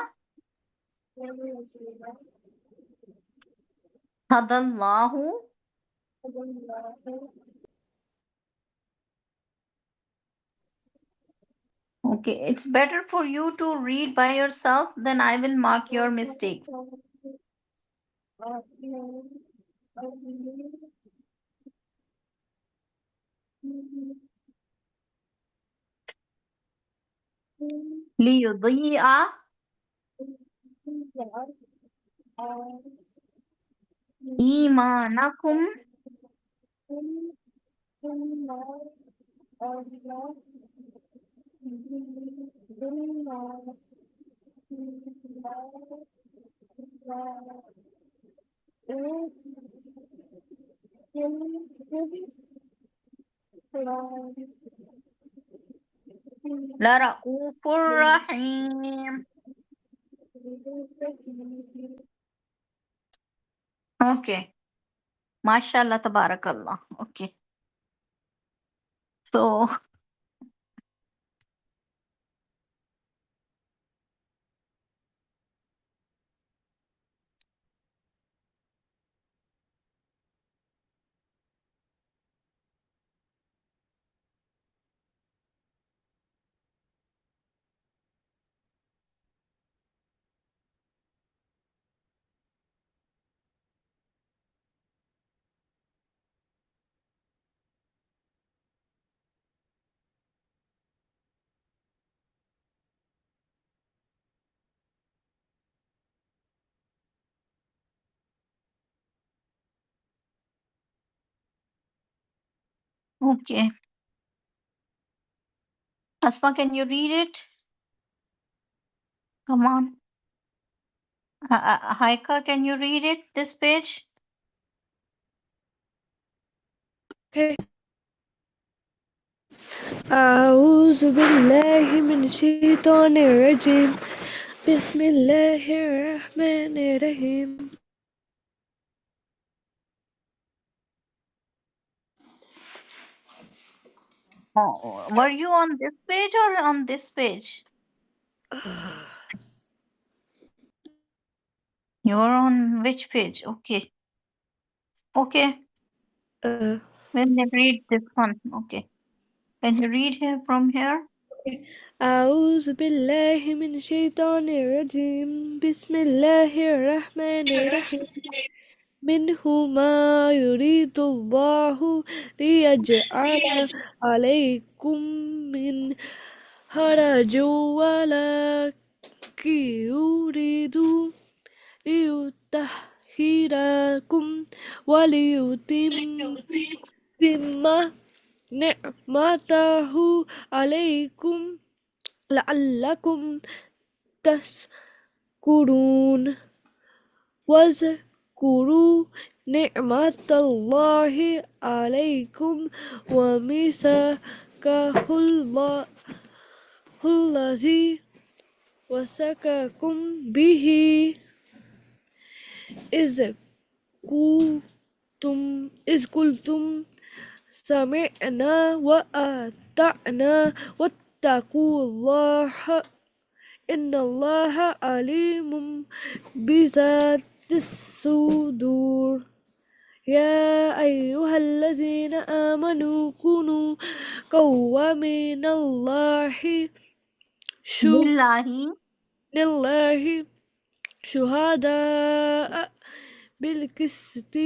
Speaker 6: hadallahu. Okay, it's better for you to read by yourself, then I will mark your mistakes. ليضيء إيمانكم لرؤوف رحيم. Okay. MashaAllah, Tabarakallah. Okay. So, okay. Asma, can you read it? Come on. Haika, can you read it, this page?
Speaker 2: Okay. أعوذ بالله من الشيطان الرجيم بسم الله الرحمن الرحيم.
Speaker 6: Oh, were you on this page or on this page? You were on which page? Okay. Okay. When they read this one. Okay. Can you read here from here?
Speaker 2: أعوذ بالله من الشيطان الرجيم بسم الله الرحمن الرحيم منه ما يريد الله ليجعل عليكم من حرج ولكن يريد ليطهركم وليتم نعمته عليكم لعلكم تشكرون واذكروا نعمة الله عليكم وميثاقه الذي وثقكم به إذ قلتم سمعنا وأطعنا واتقوا الله إن الله عليم بذات الصدور يا أيها الذين آمنوا كونوا قوامين
Speaker 6: Billahi.
Speaker 2: لله شهداء بالقسط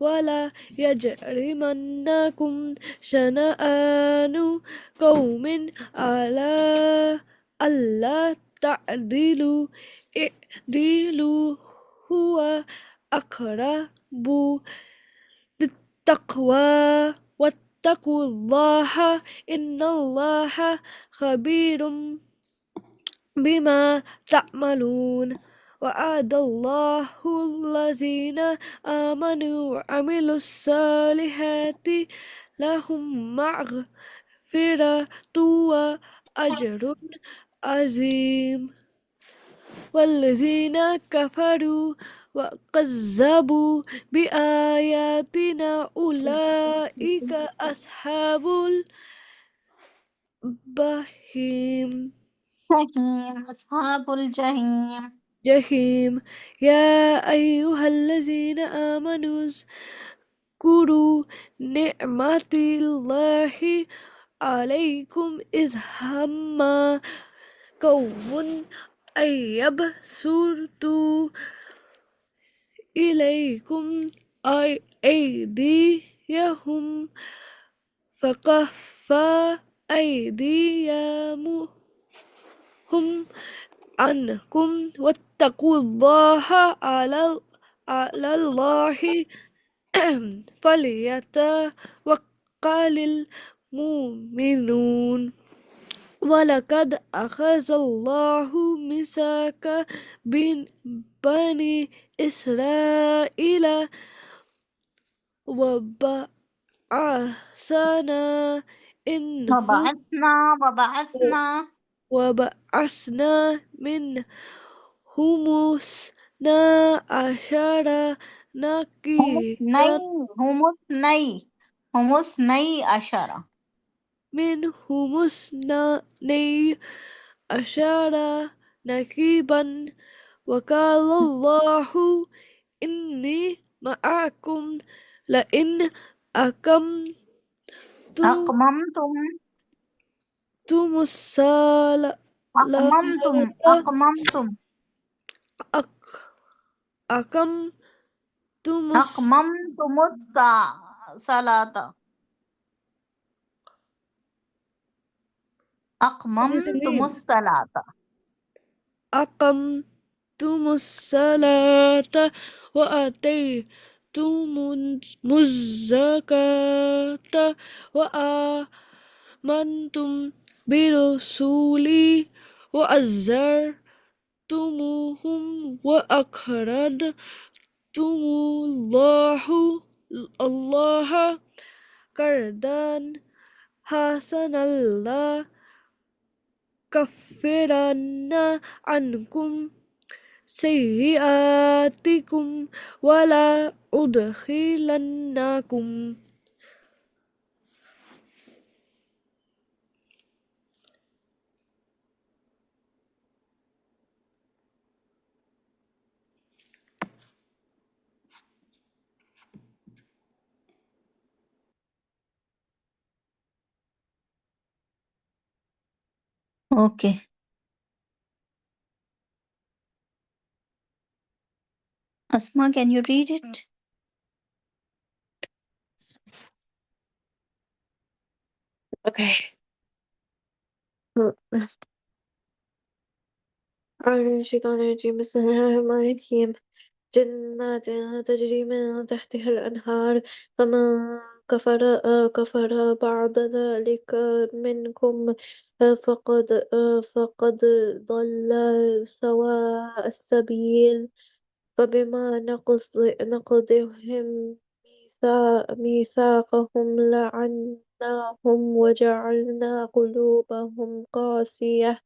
Speaker 2: ولا يجرمنكم شنآن قوم على ألا تعدلوا اعدلوا هو أقرب للتقوى واتقوا الله إن الله خبير بما تعملون وعد الله الذين آمنوا وعملوا الصالحات لهم مغفرة وأجر عظيم والذين كفروا وكذبوا بآياتنا أولئك أصحاب الجحيم
Speaker 6: Jahim. Ashabul Jahim.
Speaker 2: جحيم يا أيها الذين آمنوا اذكروا نعمة الله عليكم إذ هم قوم أن يبسطوا إليكم أيديهم فكف أيديهم عنكم واتقوا الله على الله فليتوكل المؤمنون ولقد أخذ الله ميثاق بني إسرائيل وبعثنا إنهم
Speaker 6: وبعثنا
Speaker 2: وبعثنا منهم اثنا عشر
Speaker 6: هم اثني
Speaker 2: نقيبا
Speaker 6: هم اثني هم اثني عشر
Speaker 2: منهم اثني عشر نقيبا وقال الله إني معكم لئن أقمتم
Speaker 6: أقممتم
Speaker 2: الصلاة
Speaker 6: أقممتم
Speaker 2: أق- أقمتم
Speaker 6: أقممتم الصلاة أقممتم
Speaker 2: الصلاة
Speaker 6: الصلاة
Speaker 2: أقمتم الصلاة وآتيتم الزكاة وآمنتم برسولي وعزرتموهم وأقرضتم الله قرضا حسنا لا كفرن عنكم سيئاتكم ولا أدخلنكم
Speaker 6: Okay. Asma, can you read it?
Speaker 5: Okay. أعوذ من الشيطان الرجيم بسم الله الرحمن الرحيم جنات تجري من تحتها الأنهار فمن كفر بعد ذلك منكم فقد ضل سواء السبيل فبما نقضهم ميثاقهم لعناهم وجعلنا قلوبهم قاسية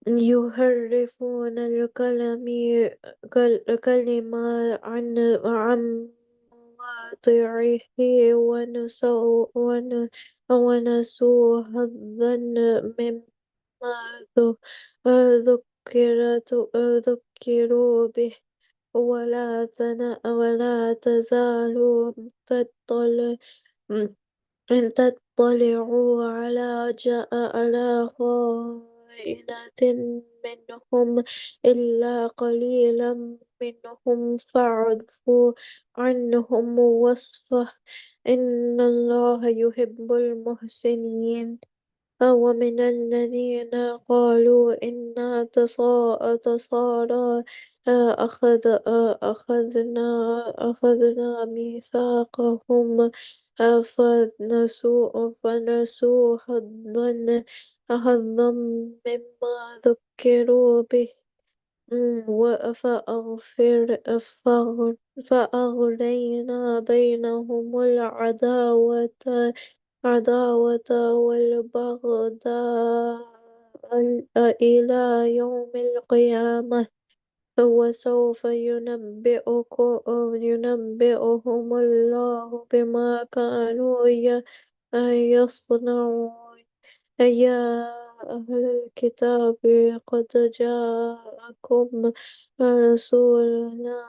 Speaker 5: يحرفون الكلمة عن مواضعه ونسوا حظا مما ذكروا به ولا تزال تطلع تطلعوا على خائنة منهم إلا قليلا منهم فاعف عنهم واصفح إن الله يحب المحسنين ومن الذين قالوا إنا تصارى أخذنا ميثاقهم فنسوا حظا مما ذكروا به فأغرينا بينهم العداوة والبغضاء إلى يوم القيامة وسوف ينبئهم الله بما كانوا يصنعون يا أهل الكتاب قد جاءكم رسولنا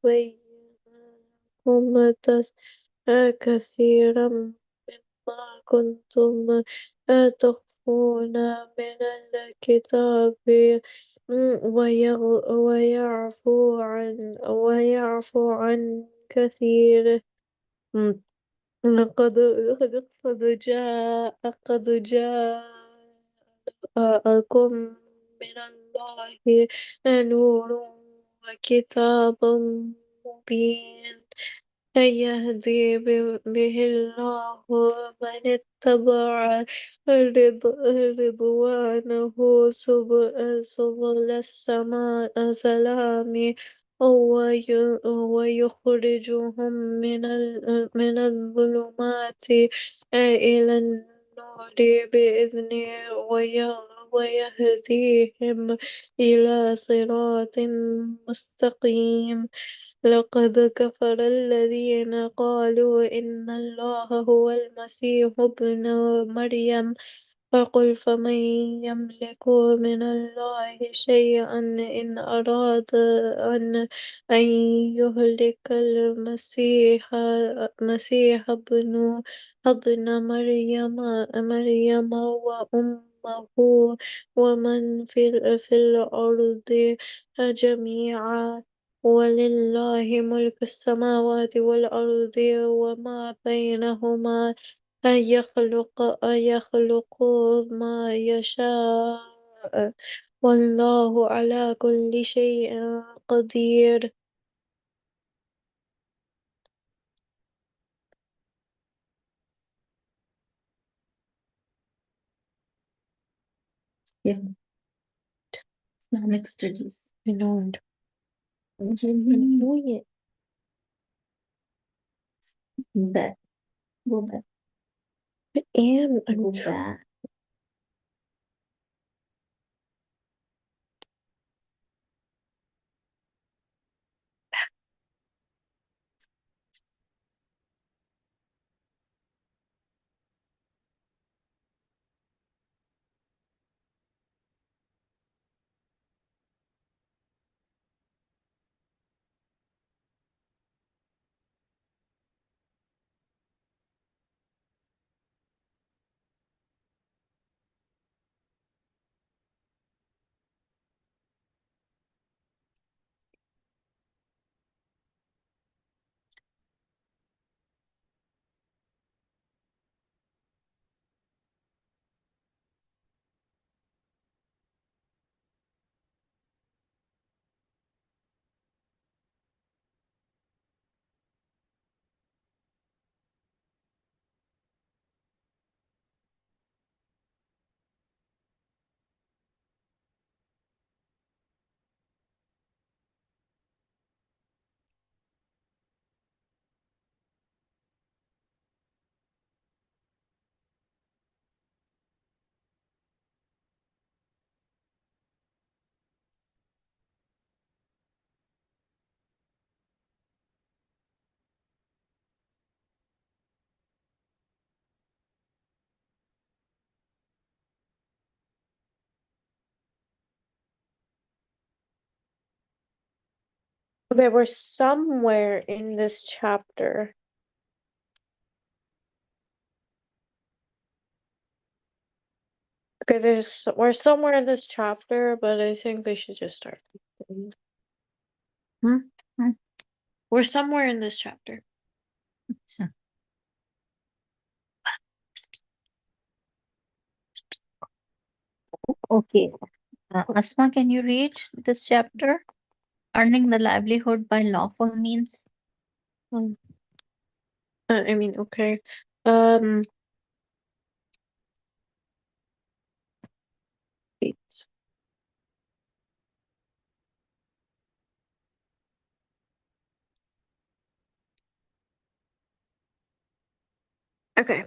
Speaker 5: يبين لكم كثيرا مما كنتم تخفون من الكتاب ويعفو عن كثير قد جاءكم من الله نور وكتاب مبين أن يهدي به الله من اتبع رضوانه سبل السلام ويخرجهم من الظلمات إلى النور بإذنه ويهديهم إلى صراط مستقيم. لقد كفر الذين قالوا إن الله هو المسيح ابن مريم فقل فمن يملك من الله شيئا إن أراد أن يهلك المسيح ابن مريم وأمه ومن في الأرض جميعا ولله ملك السماوات والأرض وما بينهما أن يخلق ما يشاء والله على كل شيء قدير.
Speaker 6: Yeah. Islamic Studies.
Speaker 5: I know. I
Speaker 6: Mhm.
Speaker 5: know it.
Speaker 6: Back. Go back.
Speaker 5: And
Speaker 6: Go
Speaker 5: I'm
Speaker 6: back.
Speaker 5: They were somewhere in this chapter. Okay, we're somewhere in this chapter, but I think we should just start.
Speaker 6: Hmm? Hmm.
Speaker 5: We're somewhere in this chapter.
Speaker 6: So, okay. Asma, can you read this chapter? Earning the livelihood by lawful means.
Speaker 5: Um, okay. Um, wait. Okay.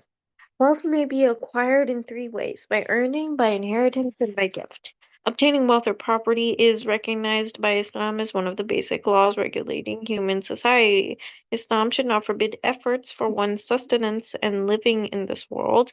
Speaker 5: Wealth may be acquired in three ways: by earning, by inheritance, and by gift. Obtaining wealth or property is recognized by Islam as one of the basic laws regulating human society. Islam should not forbid efforts for one's sustenance and living in this world.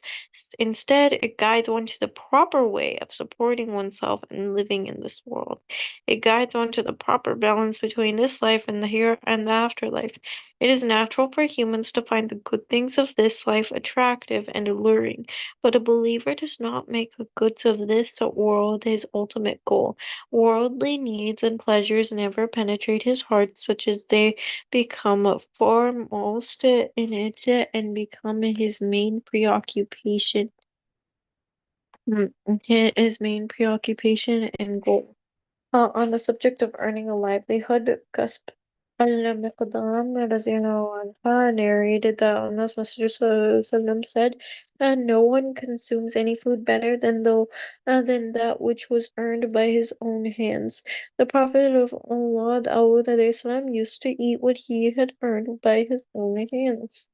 Speaker 5: Instead, it guides one to the proper way of supporting oneself and living in this world. It guides one to the proper balance between this life and the here and the afterlife. It is natural for humans to find the good things of this life attractive and alluring, but a believer does not make the goods of this world his ultimate goal. Worldly needs and pleasures never penetrate his heart, such as they become foremost in it and become his main preoccupation. His main preoccupation and goal. On the subject of earning a livelihood, Cusp Al-Miqdam radiallahu anha narrated that Allah's Messenger ﷺ said, "No one consumes any food better than that which was earned by his own hands." The Prophet of Allah, Dawud alayhi salam, used to eat what he had earned by his own hands.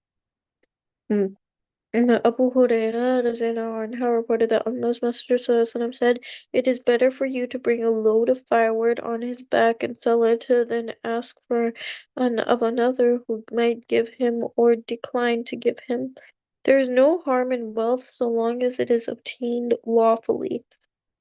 Speaker 5: And Abu Huraira radiallahu anhu reported that Allah's Messenger ﷺ said, "It is better for you to bring a load of firewood on his back and sell it than ask for of another who might give him or decline to give him. There is no harm in wealth so long as it is obtained lawfully."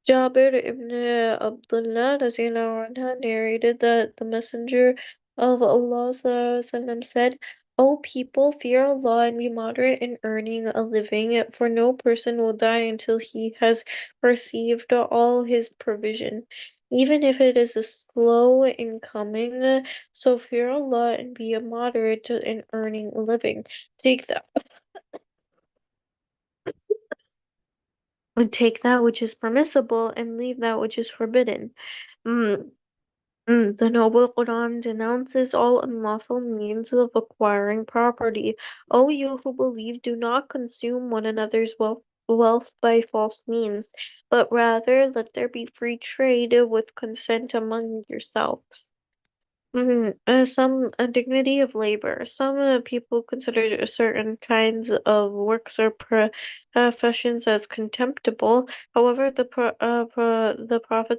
Speaker 5: Jabir ibn Abdullah radiallahu anhu narrated that the Messenger of Allah sallallahu said, "O people, fear Allah and be moderate in earning a living, for no person will die until he has received all his provision, even if it is a slow in coming. So fear Allah and be a moderate in earning a living. Take that Take that which is permissible and leave that which is forbidden." Mm. The Noble Quran denounces all unlawful means of acquiring property. O you who believe, do not consume one another's wealth by false means, but rather let there be free trade with consent among yourselves. Some dignity of labor. Some people consider certain kinds of works or professions as contemptible. However, the Prophet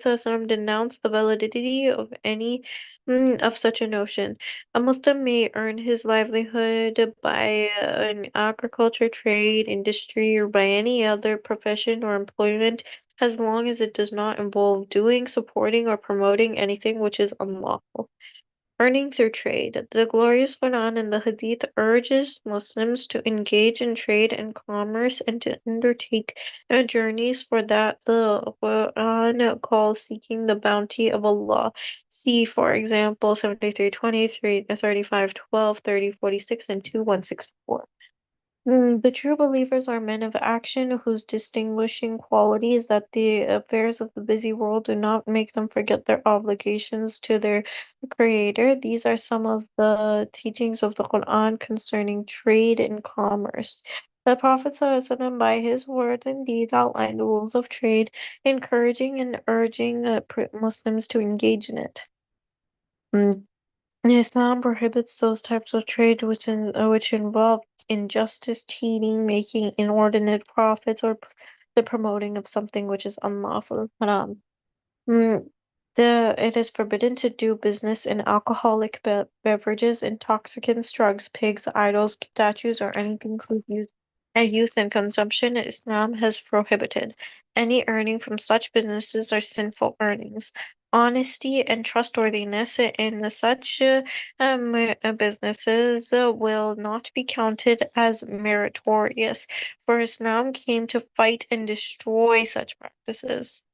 Speaker 5: ﷺ denounced the validity of any of such a notion. A Muslim may earn his livelihood by an agriculture, trade, industry, or by any other profession or employment, as long as it does not involve doing, supporting, or promoting anything which is unlawful. Earning through trade. The glorious Quran in the Hadith urges Muslims to engage in trade and commerce and to undertake journeys for that the Quran calls seeking the bounty of Allah. See, for example, 73:20, 35:12, 30:46, and 2:164. The true believers are men of action whose distinguishing quality is that the affairs of the busy world do not make them forget their obligations to their Creator. These are some of the teachings of the Quran concerning trade and commerce. The Prophet ﷺ, by his words and deeds, outlined the rules of trade, encouraging and urging Muslims to engage in it. Mm, Islam prohibits those types of trade which involve injustice, cheating, making inordinate profits, or the promoting of something which is unlawful. Haram. Mm, it is forbidden to do business in alcoholic beverages, intoxicants, drugs, pigs, idols, statues, or anything whose use and consumption Islam has prohibited. Any earning from such businesses are sinful earnings. Honesty and trustworthiness in such businesses will not be counted as meritorious, for Islam came to fight and destroy such practices.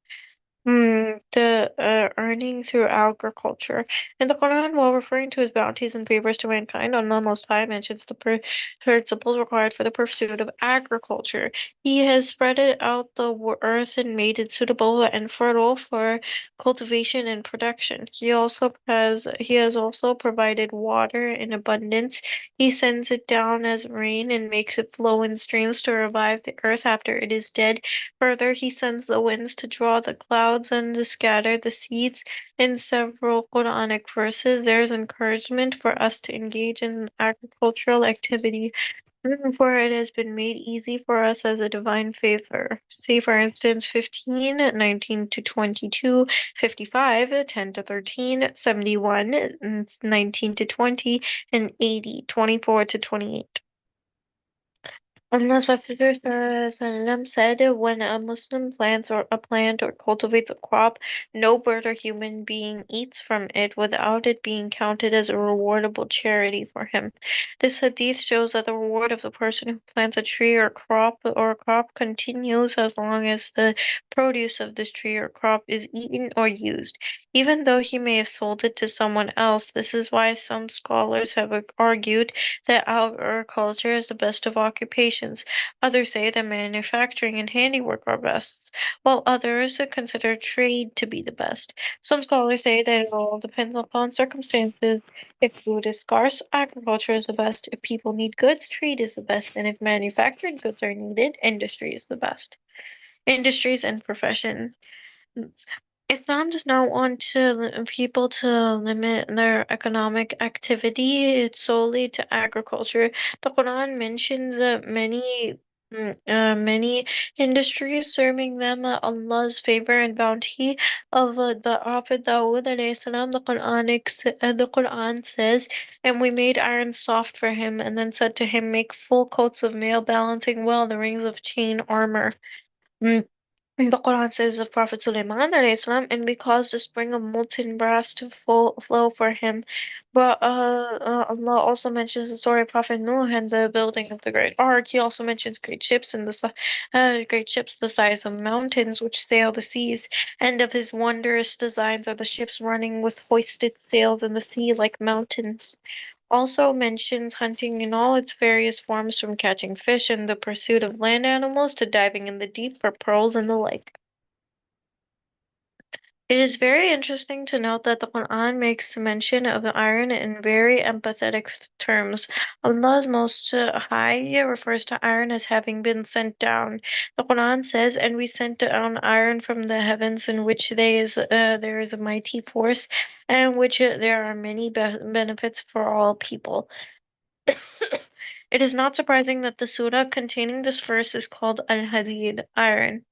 Speaker 5: The earning through agriculture. In the Quran, while referring to his bounties and favors to mankind, Allah Most High mentions the principles required for the pursuit of agriculture. He has spread it out the earth and made it suitable and fertile for cultivation and production. He has also provided water in abundance. He sends it down as rain and makes it flow in streams to revive the earth after it is dead. Further, he sends the winds to draw the clouds and to scatter the seeds. In several Quranic verses, there is encouragement for us to engage in agricultural activity, for it has been made easy for us as a divine favor. See, for instance, 15, 19 to 22, 55, 10 to 13, 71, 19 to 20, and 80, 24 to 28. Allah's Messenger ﷺ said, "When a Muslim plants or a plant or cultivates a crop, no bird or human being eats from it without it being counted as a rewardable charity for him." This hadith shows that the reward of the person who plants a tree or a crop continues as long as the produce of this tree or crop is eaten or used. even though he may have sold it to someone else. This is why some scholars have argued that agriculture is the best of occupations. Others say that manufacturing and handiwork are best, while others consider trade to be the best. Some scholars say that it all depends upon circumstances. If food is scarce, agriculture is the best. If people need goods, trade is the best. And if manufactured goods are needed, industry is the best. Industries and professions. Islam does not want people to limit their economic activity solely to agriculture. The Quran mentions many industries serving them Allah's favor and bounty of the Prophet Dawood alayhi salam. The Quran says, "And we made iron soft for him, and then said to him, Make full coats of mail, balancing well the rings of chain armor." Mm, the Quran says of Prophet Sulaiman alayhi salam, and we caused a spring of molten brass to flow for him. But Allah also mentions the story of Prophet Nuh and the building of the great ark. He also mentions great ships the size of mountains which sail the seas, and of his wondrous designs are the ships running with hoisted sails in the sea like mountains. Also mentions hunting in all its various forms, from catching fish and the pursuit of land animals to diving in the deep for pearls and the like. It is very interesting to note that the Quran makes mention of iron in very empathetic terms. Allah's Most High refers to iron as having been sent down. The Quran says, "And we sent down iron from the heavens, in which there is a mighty force, and in which there are many benefits for all people." It is not surprising that the surah containing this verse is called Al-Hadid, iron.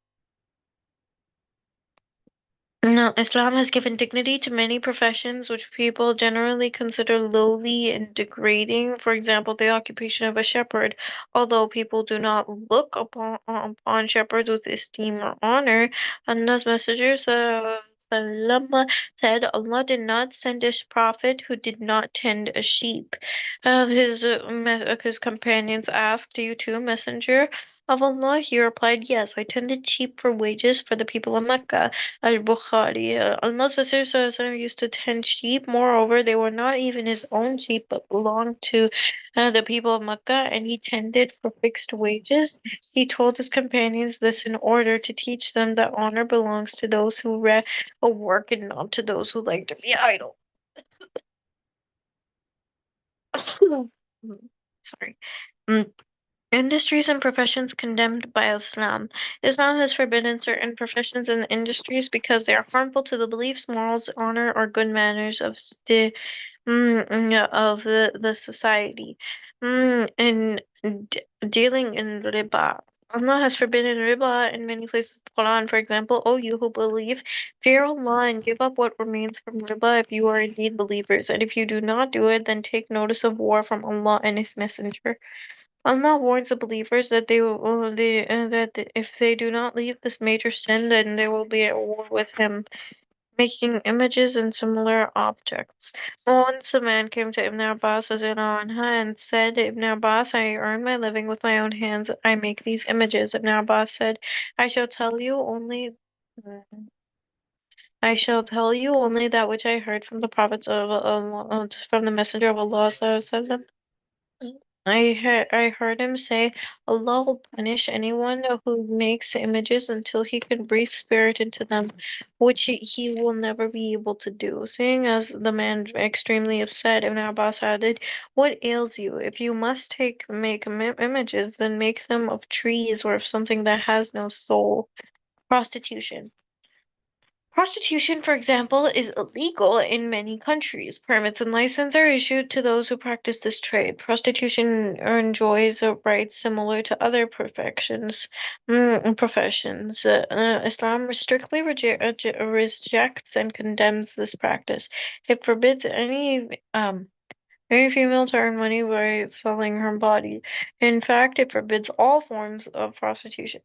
Speaker 5: Now, Islam has given dignity to many professions which people generally consider lowly and degrading. For example, the occupation of a shepherd. Although people do not look upon shepherds with esteem or honor, Allah's Messenger Sallallahu said, Allah did not send a prophet who did not tend a sheep. His companions asked, "Do you too, Messenger of Allah?" He replied, "Yes, I tended sheep for wages for the people of Mecca." Al-Bukhari. Al-Nasir used to tend sheep. Moreover, they were not even his own sheep, but belonged to the people of Mecca, and he tended for fixed wages. He told his companions this in order to teach them that honor belongs to those who work and not to those who like to be idle. Sorry. Mm. Industries and professions condemned by Islam. Islam has forbidden certain professions and industries because they are harmful to the beliefs, morals, honor, or good manners of the society. And dealing in riba. Allah has forbidden riba in many places of the Quran. For example, "O you who believe, fear Allah and give up what remains from riba if you are indeed believers. And if you do not do it, then take notice of war from Allah and His Messenger." Allah warns the believers that if they do not leave this major sin, then they will be at war with Him, making images and similar objects. Once a man came to Ibn Abbas radhiyallahu anhu and said, "Ibn Abbas, I earn my living with my own hands. I make these images." Ibn Abbas said, "I shall tell you only." I shall tell you only that which I heard from the prophets of Allah, from the Messenger of Allah sallallahu. I heard him say, "Allah will punish anyone who makes images until he can breathe spirit into them, which he will never be able to do." Seeing as the man extremely upset, Ibn Abbas added, "What ails you? If you must make images, then make them of trees or of something that has no soul." Prostitution. Prostitution, for example, is illegal in many countries. Permits and licenses are issued to those who practice this trade. Prostitution enjoys rights similar to other professions. Islam strictly rejects and condemns this practice. It forbids any female to earn money by selling her body. In fact, it forbids all forms of prostitution.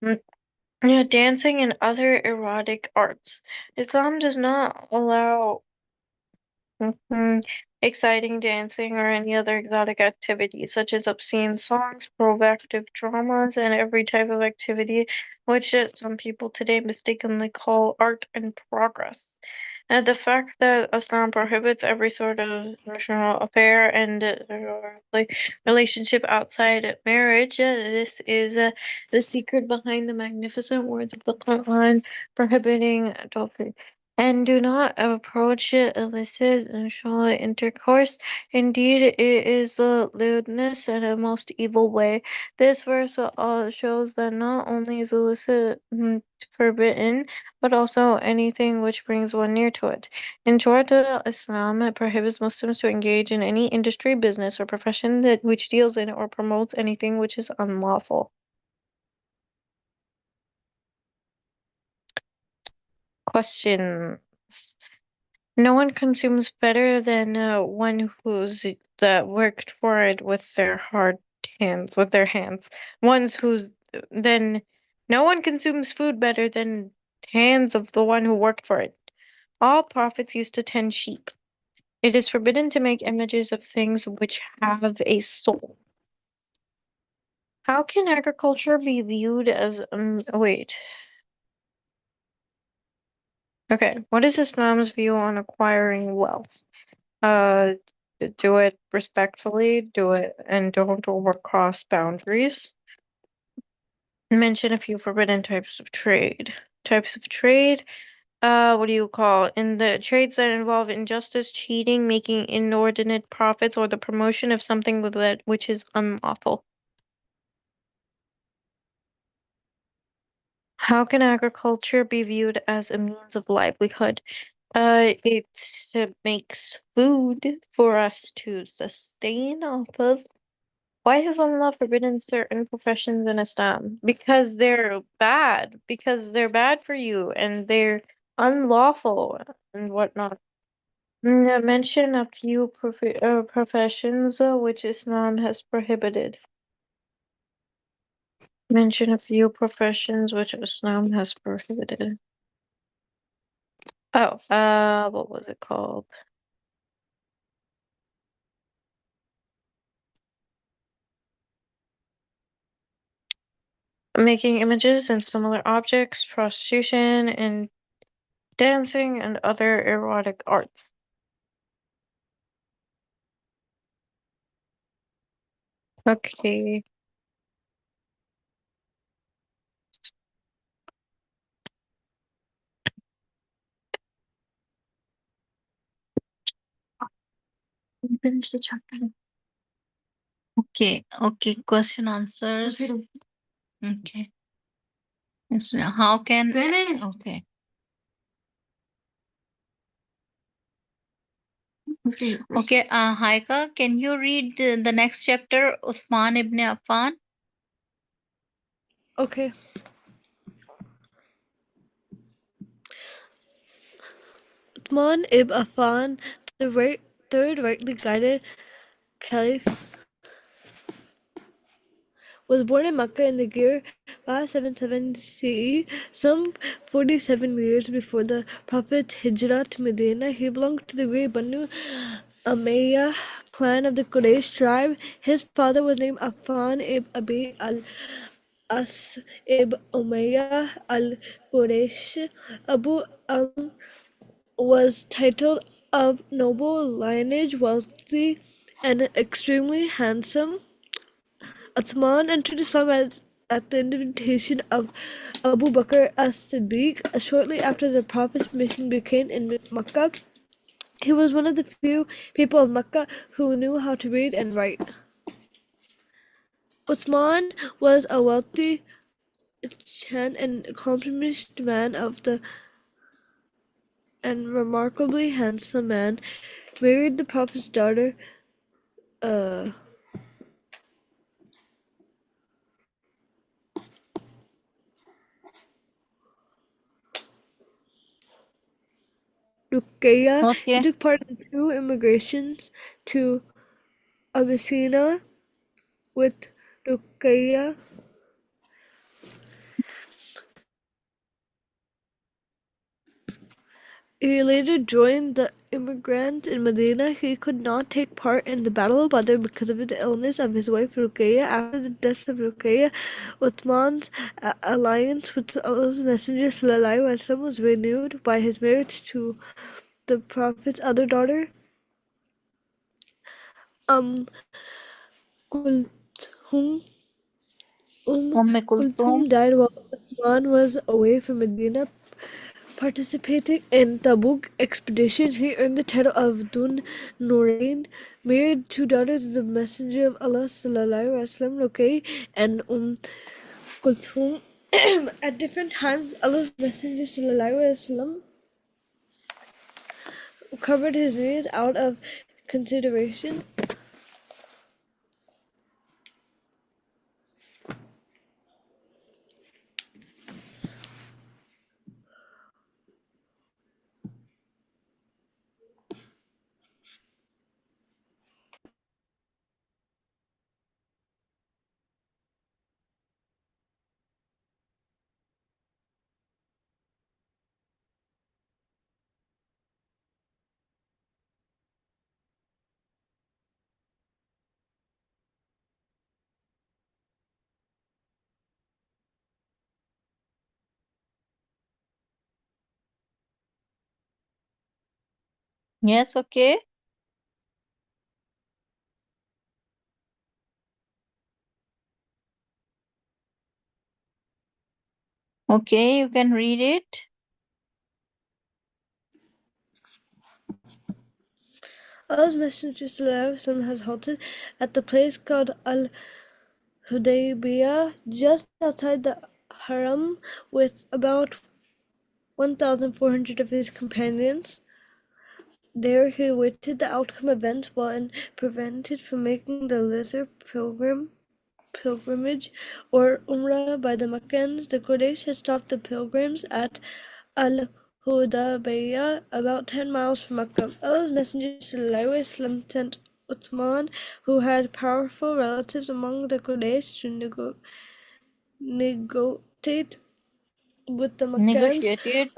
Speaker 5: Mm, yeah, dancing and other erotic arts. Islam does not allow exciting dancing or any other exotic activities, such as obscene songs, provocative dramas, and every type of activity which some people today mistakenly call art and progress. The fact that Islam prohibits every sort of national affair and relationship outside marriage, this is the secret behind the magnificent words of the Quran prohibiting adultery. And do not approach illicit sexual intercourse. Indeed, it is a lewdness and a most evil way. This verse shows that not only is illicit forbidden, but also anything which brings one near to it. In short, Islam prohibits Muslims to engage in any industry, business, or profession which deals in or promotes anything which is unlawful. Questions. No one consumes better than one who's that worked for it with their hard hands, with their hands. Ones who's then no one consumes food better than hands of the one who worked for it. All prophets used to tend sheep. It is forbidden to make images of things which have a soul. How can agriculture be viewed as wait. Okay, what is Islam's view on acquiring wealth? Do it respectfully, do it and don't overcross boundaries. Mention a few forbidden types of trade. Types of trade, what do you call in the trades that involve injustice, cheating, making inordinate profits, or the promotion of something with that which is unlawful. How can agriculture be viewed as a means of livelihood? It makes food for us to sustain off of. Why has Allah forbidden certain professions in Islam? Because they're bad. Because they're bad for you and they're unlawful and whatnot. Mention a few professions which Islam has prohibited. Mention a few professions which Islam has prohibited. Oh, what was it called? Making images and similar objects, prostitution, and dancing, and other erotic arts. Okay. Finish the chapter.
Speaker 6: Okay, question answers. Okay. Yes, how can okay. Okay, Haika, can you read the next chapter, Usman ibn Affan?
Speaker 2: Okay. Uthman ibn Affan, the third rightly guided caliph, was born in Mecca in the year 577 CE, some 47 years before the Prophet's hijrah to Medina. He belonged to the great Banu Umayyah clan of the Quraysh tribe. His father was named Affan ibn Abi al-As ibn Umayyah al-Quraysh. Abu was titled of noble lineage, wealthy, and extremely handsome. Uthman entered Islam at the invitation of Abu Bakr as-Siddiq shortly after the Prophet's mission began in Mecca. He was one of the few people of Mecca who knew how to read and write. Uthman was a wealthy and accomplished man and remarkably handsome man. Married the Prophet's daughter, Ruqayya. He
Speaker 6: Okay.
Speaker 2: took part in 2 immigrations to Abyssinia with Ruqayya. He later joined the immigrants in Medina. He could not take part in the Battle of Badr because of the illness of his wife Ruqayya. After the death of Ruqayya, Uthman's alliance with Allah's Messenger ﷺ was renewed by his marriage to the Prophet's other daughter, Um Kulthum.
Speaker 6: Kulthum.
Speaker 2: Kulthum died while Uthman was away from Medina. Participating in Tabuk expedition, he earned the title of Dun Norain, married two daughters of the Messenger of Allah ﷺ, Ruqay and Kulthum. At different times, Allah's Messenger ﷺ covered his knees out of consideration.
Speaker 6: Yes, okay. Okay, you can read it.
Speaker 2: Allah's Messenger ﷺ had halted at the place called Al-Hudaybiyah, just outside the Haram, with about 1,400 of his companions. There he awaited the outcome of events while prevented from making the lesser pilgrimage or Umrah by the Meccans. The Quraysh had stopped the pilgrims at Al-Hudaybiyah, about 10 miles from Mecca. Allah's Messenger ﷺ sent Uthman, who had powerful relatives among the Quraysh, to negotiate with the Meccans.
Speaker 6: Negotiated.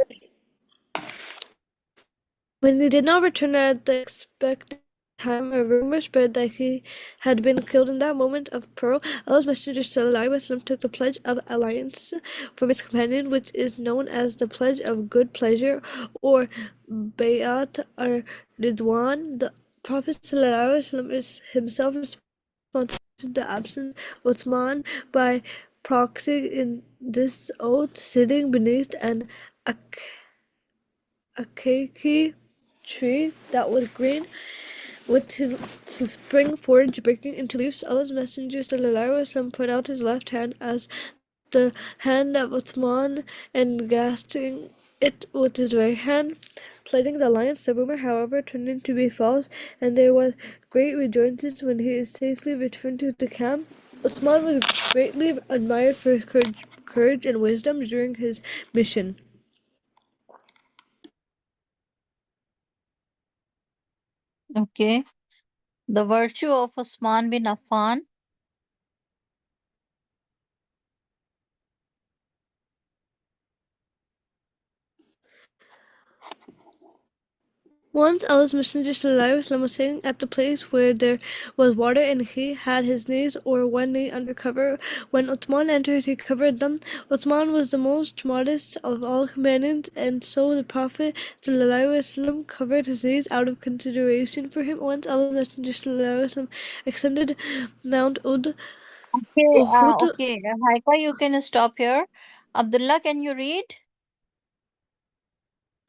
Speaker 2: When he did not return at the expected time, a rumor spread that he had been killed in that moment of peril. Allah's Messenger ﷺ took the pledge of alliance from his companion, which is known as the pledge of good pleasure or Bayat ar-Ridwan. The Prophet ﷺ is himself responsible to the absence of Uthman by proxy in this oath, sitting beneath an acacia tree that was green, with his spring foliage breaking into leaves. Allah's Messenger ﷺ put out his left hand as the hand of Uthman and grasping it with his right hand, pledging the alliance. The rumor, however, turned out to be false, and there was great rejoicing when he safely returned to the camp. Uthman was greatly admired for his courage and wisdom during his mission.
Speaker 6: Okay. The virtue of Osman bin Affan.
Speaker 2: Once Allah's Messenger ﷺ was sitting at the place where there was water, and he had his knees or one knee under cover. When Uthman entered, he covered them. Uthman was the most modest of all companions, and so the Prophet ﷺ covered his knees out of consideration for him. Once Allah's Messenger ﷺ ascended Mount
Speaker 6: Okay,
Speaker 2: Uhud.
Speaker 6: okay. Haika, you can stop here. Abdullah, can you read?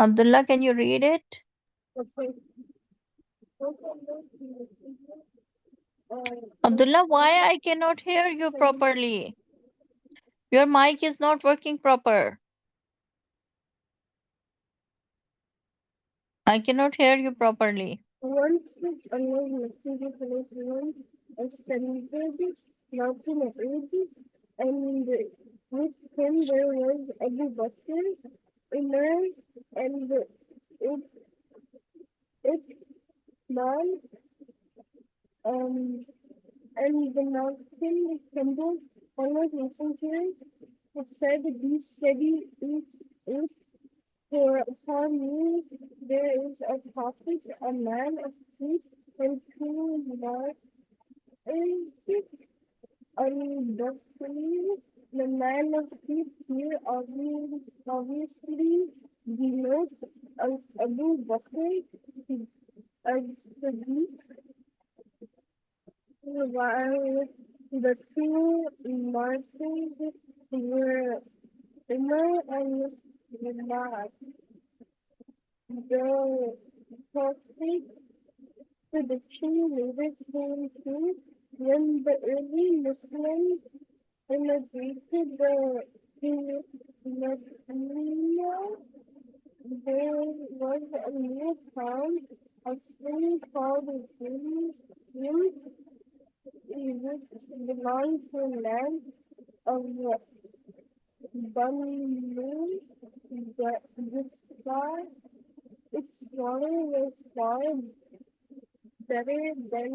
Speaker 6: Abdullah, can you read it?
Speaker 3: Okay.
Speaker 6: Abdullah, why I cannot hear you properly? Your mic is not working proper. I cannot hear you properly.
Speaker 3: Once Allah's Messenger ascended mountain of Urdu, and with him there was Abu Bakr, Umar, and Uthman, um, and the mountain trembled. Allah's Messenger had said, "Be steady, eat, For upon me there is a prophet, a man of truth, and two Moses, undoubtedly the man of truth here obviously denotes Abu Bakr as-Siddiq, while the two martyrs were Umar and Umar. The prophet prediction later came true when the early Muslims immigrated to Medina. There was a new town, a city called Rim, which belonged to the land of Banu Gifar. Its water was far better than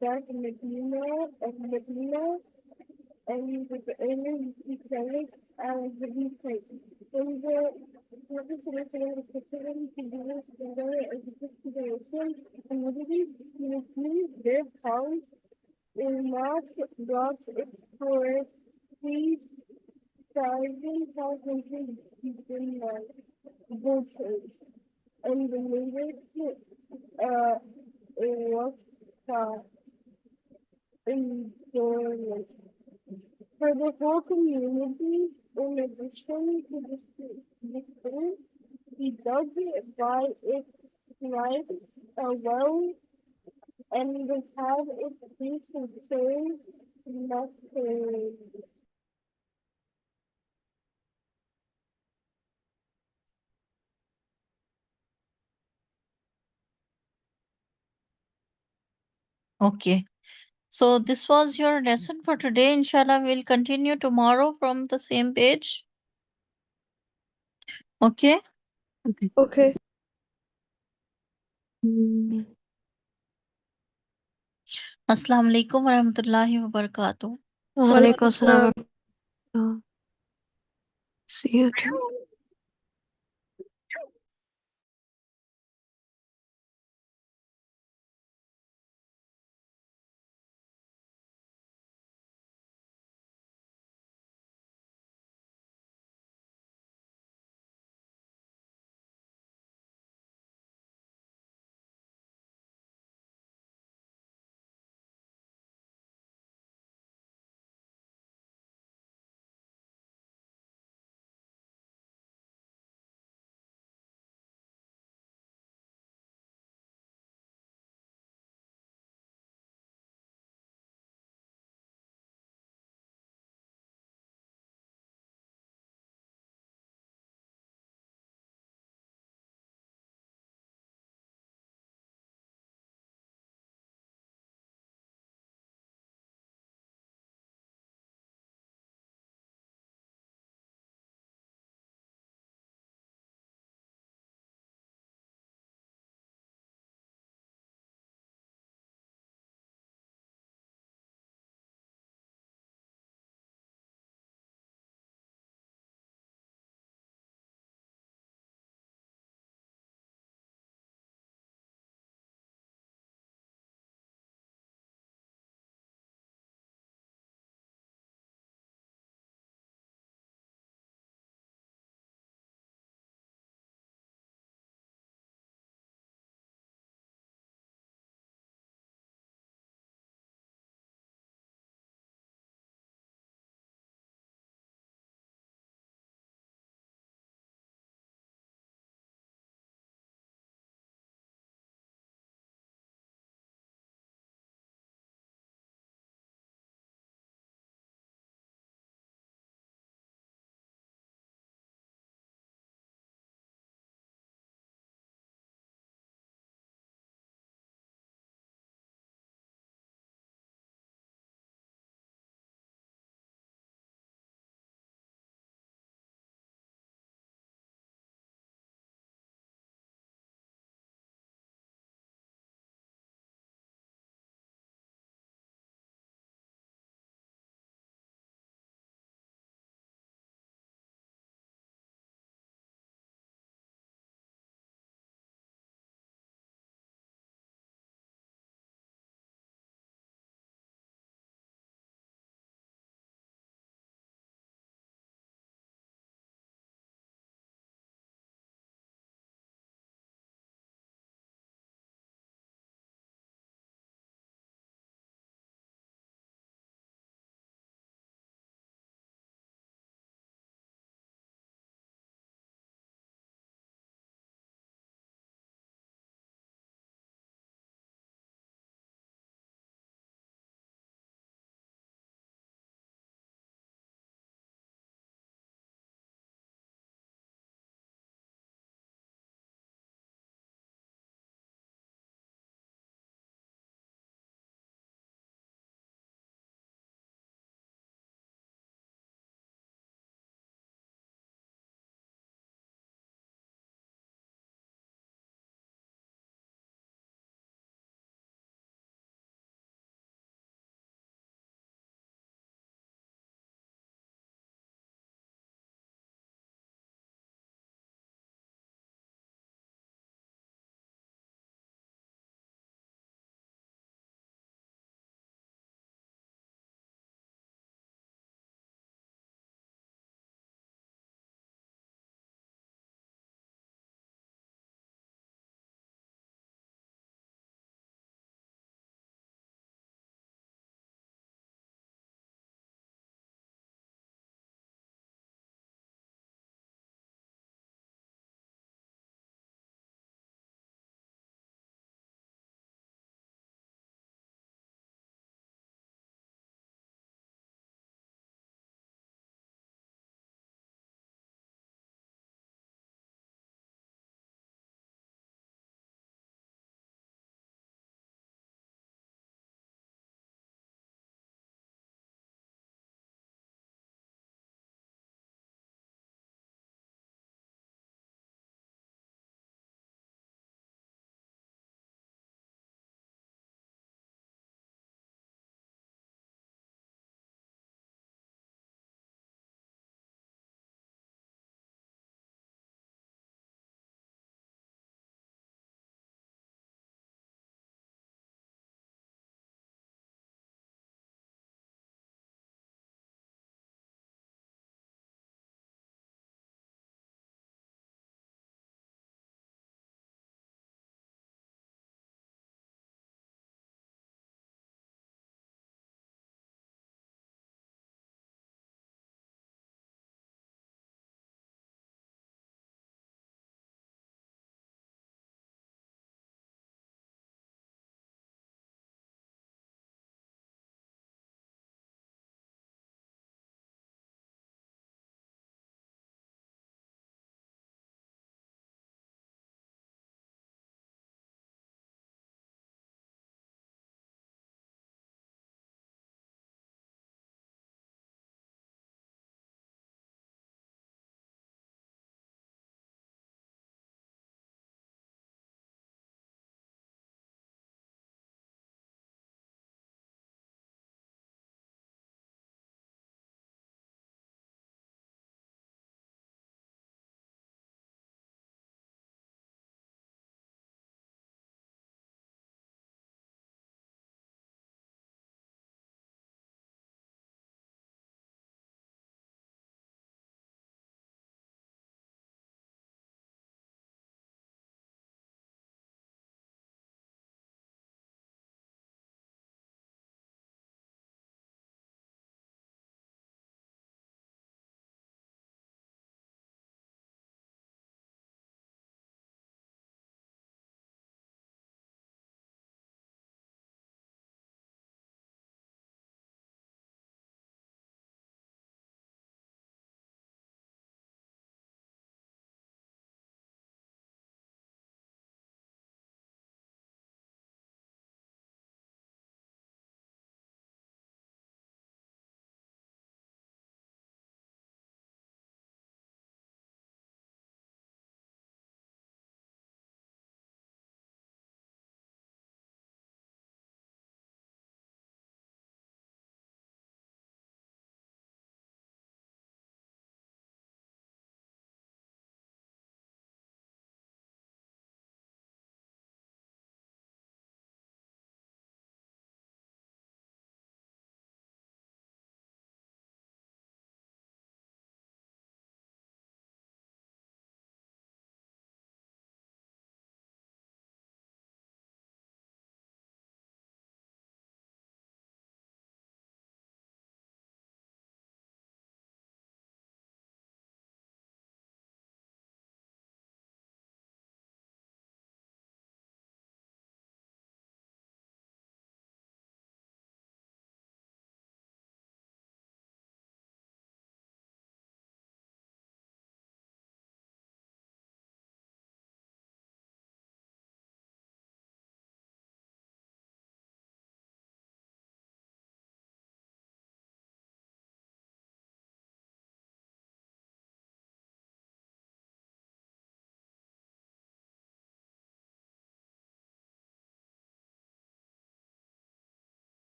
Speaker 3: that Medina, and the early Islamic Studies. In the traditional facility to do together as a consideration, communities include their towns in not brought it for 3,500 voters, and the latest was enjoyment. For the whole community, in addition to the food, he does it by its life well and have its peace and serve necessary.
Speaker 6: Okay. So this was your lesson for today. Inshallah, we'll continue tomorrow from the same page. Okay.
Speaker 2: Okay.
Speaker 6: Assalamu alaikum warahmatullahi wabarakatuh.
Speaker 5: Walaikum
Speaker 2: Walaikum
Speaker 5: assalam.
Speaker 2: assalam.
Speaker 5: See you too.